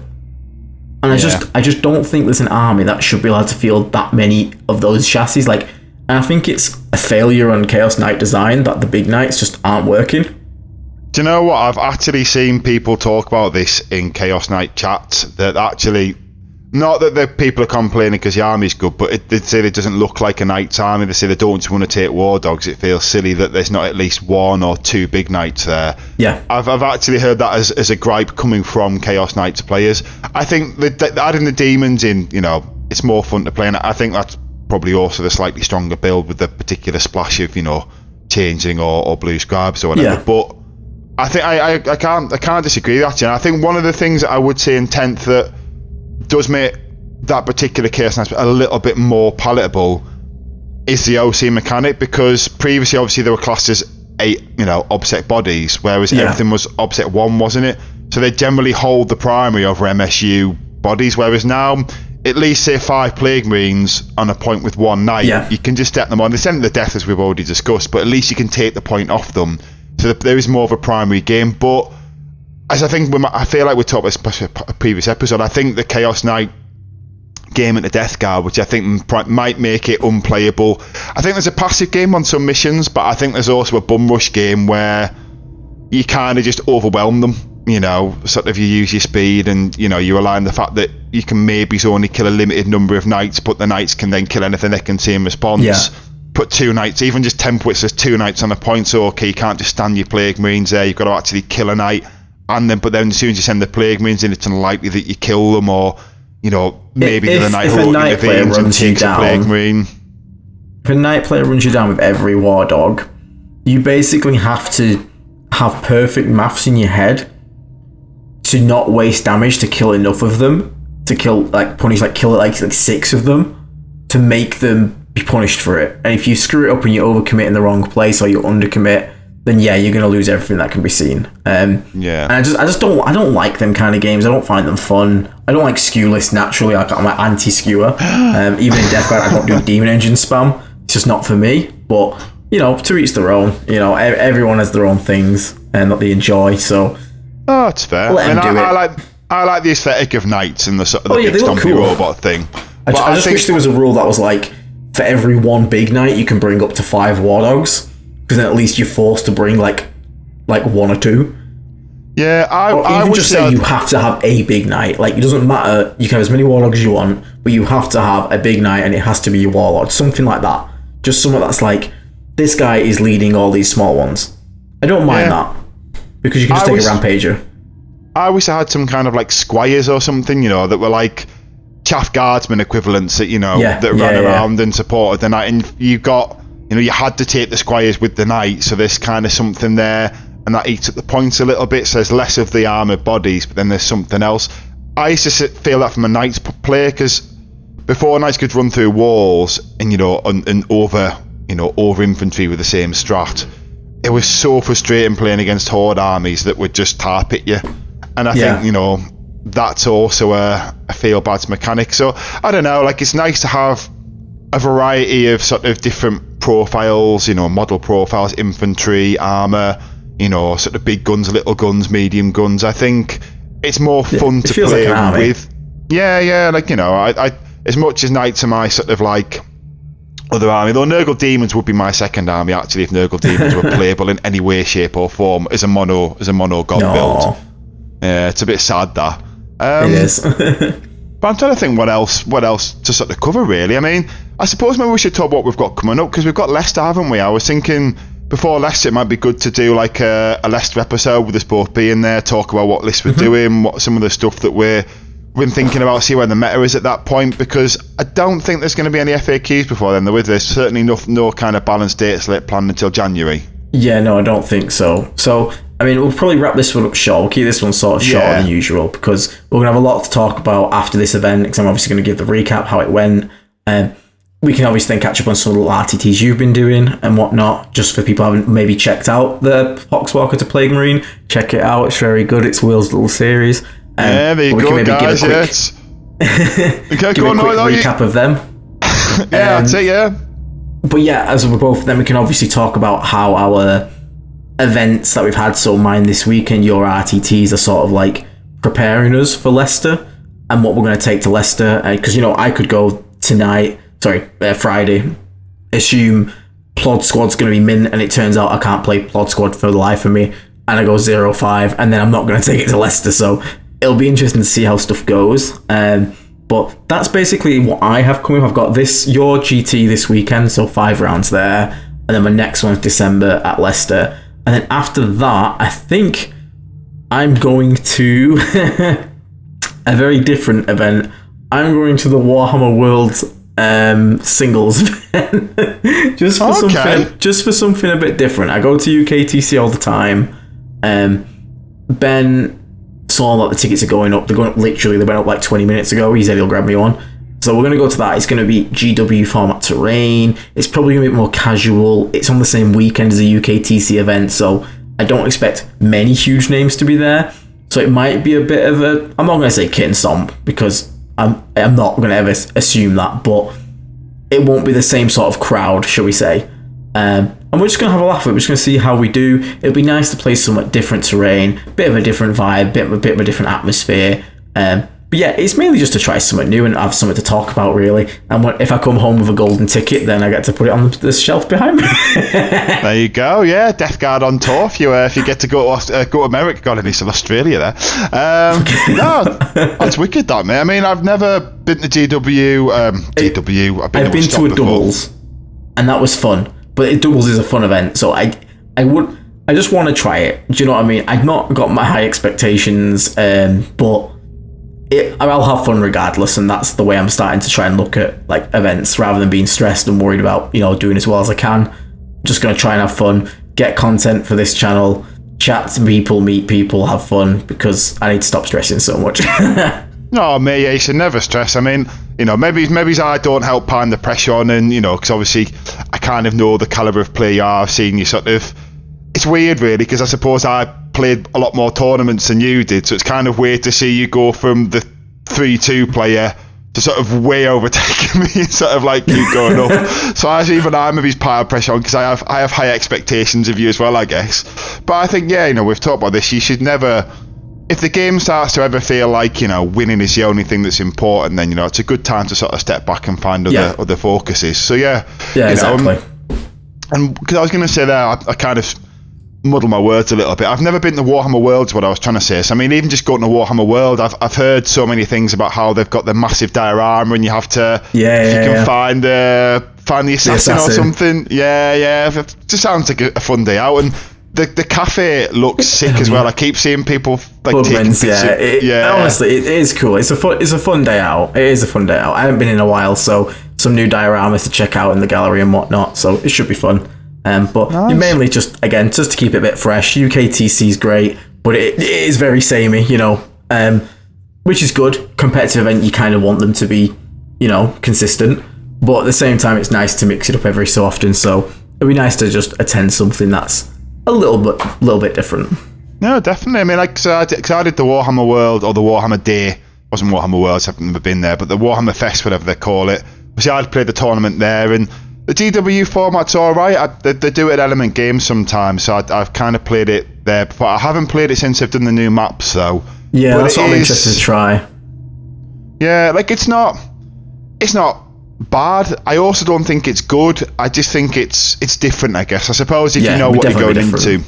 And I just don't think there's an army that should be allowed to field that many of those chassis. Like, and I think it's a failure on Chaos Knight design that the big Knights just aren't working. Do you know what? I've actually seen people talk about this in Chaos Knight chats, that actually, not that the people are complaining because the army's good, but they say it doesn't look like a Knight's army. They say they don't just want to take War Dogs. It feels silly that there's not at least 1 or 2 big Knights there. Yeah. I've actually heard that as a gripe coming from Chaos Knights players. I think that adding the demons in, it's more fun to play, and I think that's probably also the slightly stronger build with the particular splash of, changing or blue scribes or whatever. Yeah. But I think I can't disagree with that. I think one of the things that I would say in 10th that does make that particular Chaos Knight a little bit more palatable is the OC mechanic, because previously obviously there were classed as 8 OBSEC bodies, whereas everything was OBSEC 1, wasn't it? So they generally hold the primary over MSU bodies, whereas now at least say 5 Plague Marines on a point with 1 Knight, you can just step them on. They send the death, as we've already discussed, but at least you can take the point off them. So there is more of a primary game. But as I feel like we talked about a previous episode, I think the Chaos Knight game into Death Guard, which I think might make it unplayable. I think there's a passive game on some missions, but I think there's also a bum rush game where you kind of just overwhelm them. Sort of you use your speed, and you rely on the fact that you can maybe only kill a limited number of Knights, but the Knights can then kill anything they can see in response. Yeah. Put 2 Knights, even just templates, there's 2 Knights on a point, so okay, you can't just stand your Plague Marines there, you've got to actually kill a Knight, but then as soon as you send the Plague Marines in, it's unlikely that you kill them, or maybe the Knight who intervenes and takes a Plague Marine. If a Knight player runs you down with every War Dog, you basically have to have perfect maths in your head to not waste damage to kill enough of them, to kill 6 of them, to make them be punished for it. And if you screw it up and you overcommit in the wrong place, or you undercommit, then you're going to lose everything that can be seen. And I don't like them kind of games. I don't find them fun. I don't like skew lists naturally. I'm an anti-skewer. Even in Death Guard, I don't do demon engine spam. It's just not for me. But to each their own. Everyone has their own things and that they enjoy. So that's fair. I like the aesthetic of Knights and the sort of the big stompy robot thing. I just wish there was a rule that was like, for every 1 big Knight, you can bring up to 5 War Dogs, because then at least you're forced to bring like 1 or 2. Yeah, I even would just say you have to have a big night. Like, it doesn't matter. You can have as many warlocks as you want, but you have to have a big night, and it has to be your warlord. Something like that. Just something that's like, this guy is leading all these small ones. I don't mind that, because you can just take a rampager. I wish I had some kind of like squires or something, that were like chaff guardsmen equivalents that that ran around and supported the knight, and you got you had to take the squires with the knight, so there's kind of something there. And that eats at the points a little bit, so there's less of the armoured bodies, but then there's something else. I used to feel that from a Knights player, because before Knights could run through walls and over infantry with the same strat, it was so frustrating playing against horde armies that would just tarp at you. And I think that's also a feel bad mechanic. So I don't know, like, it's nice to have a variety of sort of different profiles, model profiles, infantry, armour. Sort of big guns, little guns, medium guns. I think it's more fun to play with. Yeah, like, I as much as Knights are my sort of like other army, though Nurgle Demons would be my second army actually if Nurgle Demons were playable in any way, shape or form as a mono god build. Yeah, it's a bit sad that. It is. But I'm trying to think what else to sort of cover really. I mean, I suppose maybe we should talk about what we've got coming up, because we've got Leicester, haven't we? I was thinking before Leicester, it might be good to do like a Leicester episode with us both being there, talk about what Leicester we're doing, what some of the stuff that we've been thinking about, see where the meta is at that point, because I don't think there's going to be any FAQs before then. There's certainly no kind of balanced date slate planned until January. Yeah, no, I don't think so. So, I mean, we'll probably wrap this one up short. We'll keep this one sort of shorter than usual, because we're going to have a lot to talk about after this event, because I'm obviously going to give the recap, how it went. We can obviously then catch up on some little RTTs you've been doing and whatnot, just for people who haven't maybe checked out the Poxwalker to Plague Marine. Check it out, it's very good. It's Will's little series. There you go, guys. Give a quick recap of them. That's it, yeah. But yeah, as we're both, then we can obviously talk about how our events that we've had, so mine this week and your RTTs, are sort of like preparing us for Leicester and what we're going to take to Leicester. Because, I could go Friday, assume Plod Squad's going to be mint, and it turns out I can't play Plod Squad for the life of me, and I go 0-5, and then I'm not going to take it to Leicester, so it'll be interesting to see how stuff goes. But that's basically what I have coming. I've got your GT this weekend, so 5 rounds there, and then my next one's December at Leicester, and then after that, I think I'm going to a very different event. I'm going to the Warhammer World singles event just for something a bit different. I go to UKTC all the time. Ben saw that the tickets are going up. They're going up literally. They went up like 20 minutes ago. He said he'll grab me one. So we're going to go to that. It's going to be GW format terrain. It's probably going to be more casual. It's on the same weekend as a UKTC event, so I don't expect many huge names to be there. So it might be a bit of a... I'm not going to say kit and stomp, because I'm not going to ever assume that, but it won't be the same sort of crowd, shall we say. And we're just going to have a laugh at it. We're just going to see how we do. It'll be nice to play somewhat different terrain, bit of a different vibe, bit of a different atmosphere. But yeah, it's mainly just to try something new and have something to talk about, really. And if I come home with a golden ticket, then I get to put it on the shelf behind me. There you go, yeah. Death Guard on tour if you get to go to America. God, at least in Australia there. No, that's wicked, that, mate. I mean, I've never been to GW. I've been to a doubles, and that was fun. But doubles is a fun event, so I just want to try it. Do you know what I mean? I've not got my high expectations, but I'll have fun regardless, and that's the way I'm starting to try and look at like events, rather than being stressed and worried about doing as well as I can. Just going to try and have fun, get content for this channel, chat to people, meet people, have fun, because I need to stop stressing so much. No, mate, yeah, you should never stress. I mean, maybe I don't help pile the pressure on, and because obviously I kind of know the caliber of player you are. I've seen you sort of. It's weird, really, because I suppose I played a lot more tournaments than you did, so it's kind of weird to see you go from the 3-2 player to sort of way overtaking me and sort of like keep going up. So I maybe pile pressure on, because I have high expectations of you as well, I guess. But I think, we've talked about this. You should never, if the game starts to ever feel like winning is the only thing that's important, then it's a good time to sort of step back and find other focuses. So exactly. And because I was going to say there, I kind of muddle my words a little bit. I've never been to Warhammer Worlds, what I was trying to say. So, I mean, even just going to Warhammer World, I've heard so many things about how they've got the massive diorama and you have to, find the assassin or something. Yeah. It just sounds like a fun day out. And the cafe looks sick as well. I keep seeing people like taking pictures. Honestly, it is cool. It's a fun day out. It is a fun day out. I haven't been in a while, so some new dioramas to check out in the gallery and whatnot. So it should be fun. But nice. Mainly just to keep it a bit fresh. UKTC is great, but it is very samey, which is good. Competitive event, you kind of want them to be, consistent. But at the same time, it's nice to mix it up every so often. So it'd be nice to just attend something that's a little bit different. No, definitely. I mean, cause I did the Warhammer World or the Warhammer Day. It wasn't Warhammer Worlds, I've never been there, but the Warhammer Fest, whatever they call it. See, I'd played the tournament there, and the DW format's all right. They do it at Element Games sometimes, so I've kind of played it there before. I haven't played it since they've done the new maps, though. Yeah, but that's what I'm interested to try. Yeah, it's not bad. I also don't think it's good. I just think it's different, I guess. I suppose if you know what you're going into.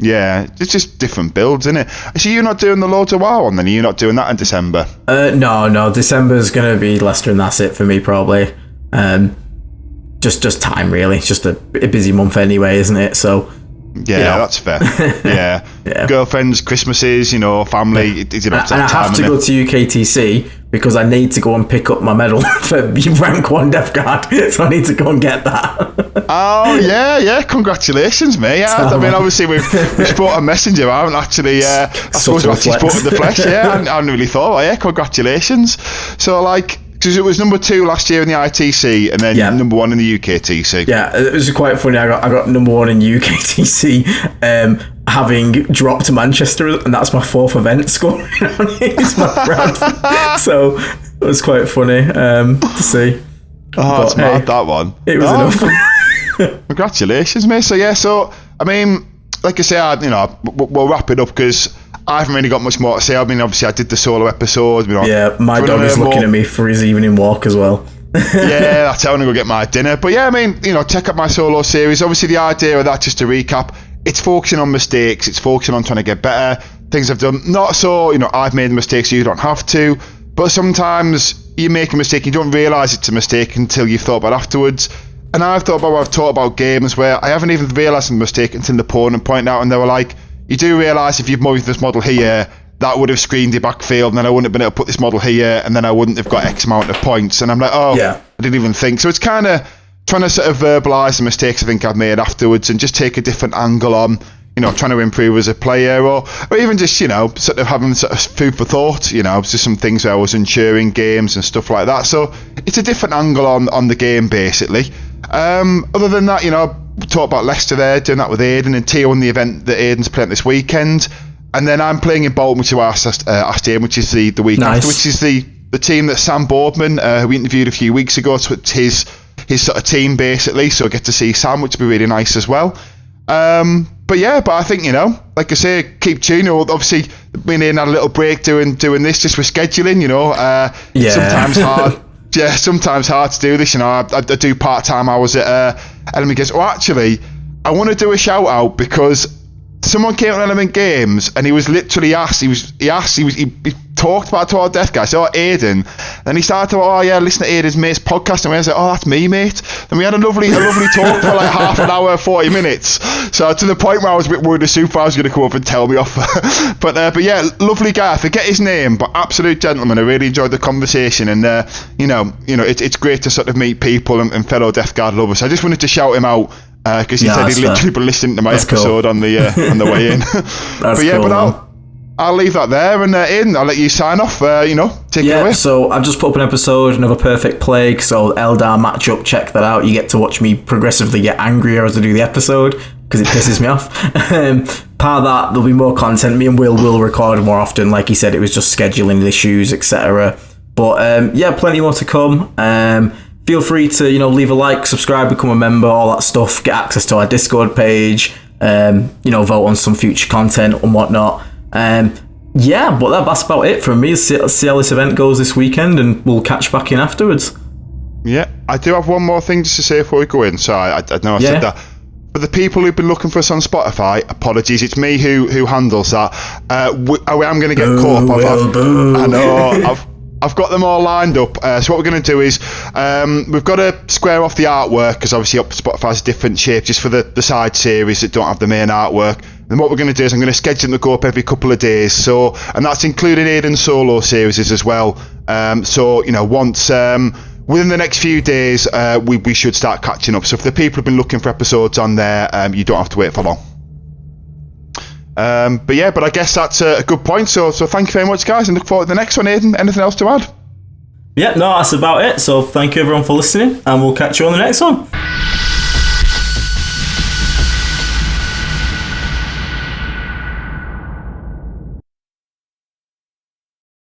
Yeah, it's just different builds, isn't it? So you're not doing the Lords of WoW one then? Are you not doing that in December? No. December's going to be Leicester and that's it for me, probably. Just time, really. It's just a busy month anyway, isn't it? So... Yeah, that's fair. Yeah. Girlfriends, Christmases, family. And I have to go to UKTC because I need to go and pick up my medal for rank 1 Death Guard. So I need to go and get that. Oh, yeah. Congratulations, mate. Yeah, I mean, obviously, we've spoke on Messenger. I haven't actually, I suppose we've actually spoke in the flesh. Yeah, I hadn't really thought, congratulations. So, because it was number 2 last year in the ITC and then number 1 in the UKTC. Yeah, it was quite funny. I got number 1 in UKTC, having dropped Manchester, and that's my 4th event scoring on it. It's my brand. So it was quite funny to see. Oh, it's mad, that one. It was enough. Congratulations, mate. So I mean, like I say, we'll wrap it up because I haven't really got much more to say. I mean, obviously, I did the solo episode. My dog is looking at me for his evening walk as well. Yeah, that's how I'm going to go get my dinner. But yeah, I mean, check out my solo series. Obviously, the idea of that, just to recap, it's focusing on mistakes. It's focusing on trying to get better. Things I've done. Not so, I've made a mistake, so you don't have to. But sometimes you make a mistake, you don't realise it's a mistake until you've thought about it afterwards. And I've taught about games where I haven't even realised a mistake until the opponent pointed out and they were like, you do realise if you've moved this model here, that would have screened your backfield, and then I wouldn't have been able to put this model here, and then I wouldn't have got X amount of points. And I'm like, I didn't even think. So it's kind of trying to sort of verbalise the mistakes I think I've made afterwards and just take a different angle on, trying to improve as a player, or even just, sort of having sort of food for thought, just some things where I was unsure in games and stuff like that. So it's a different angle on the game, basically. Other than that, we talked about Leicester there, doing that with Aiden, and T1, the event that Aiden's playing this weekend. And then I'm playing in Bolton, which I asked him, which is the week after, which is the team that Sam Boardman, who we interviewed a few weeks ago. So it's his sort of team, basically. So I get to see Sam, which will be really nice as well. But I think, like I say, keep tuning. Obviously, me and Aidan had a little break doing this just with scheduling, sometimes hard. Yeah, sometimes hard to do this. I do part-time hours at Element Games. Actually, I want to do a shout-out because someone came to Element Games and he was literally asked. He talked about Total Death Guard. So Aiden. Then he started to, listen to Aiden's mate's podcast, and I was like, that's me, mate. Then we had a lovely talk for like half an hour, 40 minutes. So to the point where I was a bit worried the supervisor was going to come up and tell me off. but yeah, lovely guy. I forget his name, but absolute gentleman. I really enjoyed the conversation, and it's great to sort of meet people and fellow Death Guard lovers. I just wanted to shout him out. Because he said he'd literally been listening to my episode on the way in. But I'll leave that there, and Aiden, I'll let you sign off. Take it away. So I've just put up an episode, another Perfect Plague. So Eldar matchup, check that out. You get to watch me progressively get angrier as I do the episode because it pisses me off. Part of that, there'll be more content. Me and will record more often. Like he said, it was just scheduling issues, etc. But plenty more to come. Feel free to, leave a like, subscribe, become a member, all that stuff. Get access to our Discord page. Vote on some future content and whatnot. But that's about it from me. Let's see how this event goes this weekend, and we'll catch back in afterwards. Yeah, I do have one more thing just to say before we go in. So I know I said that. But the people who've been looking for us on Spotify, apologies, it's me who handles that. I am going to get caught up. I know. I've got them all lined up. So what we're going to do is we've got to square off the artwork, because obviously Spotify's a different shape just for the side series that don't have the main artwork. And what we're going to do is I'm going to schedule them to go up every couple of days. So, and that's including Aiden's solo series as well. So, once within the next few days, we should start catching up. So if the people have been looking for episodes on there, you don't have to wait for long. But I guess that's a good point. So thank you very much, guys, and look forward to the next one. Aiden, anything else to add? Yeah, no, that's about it. So thank you everyone for listening, and we'll catch you on the next one.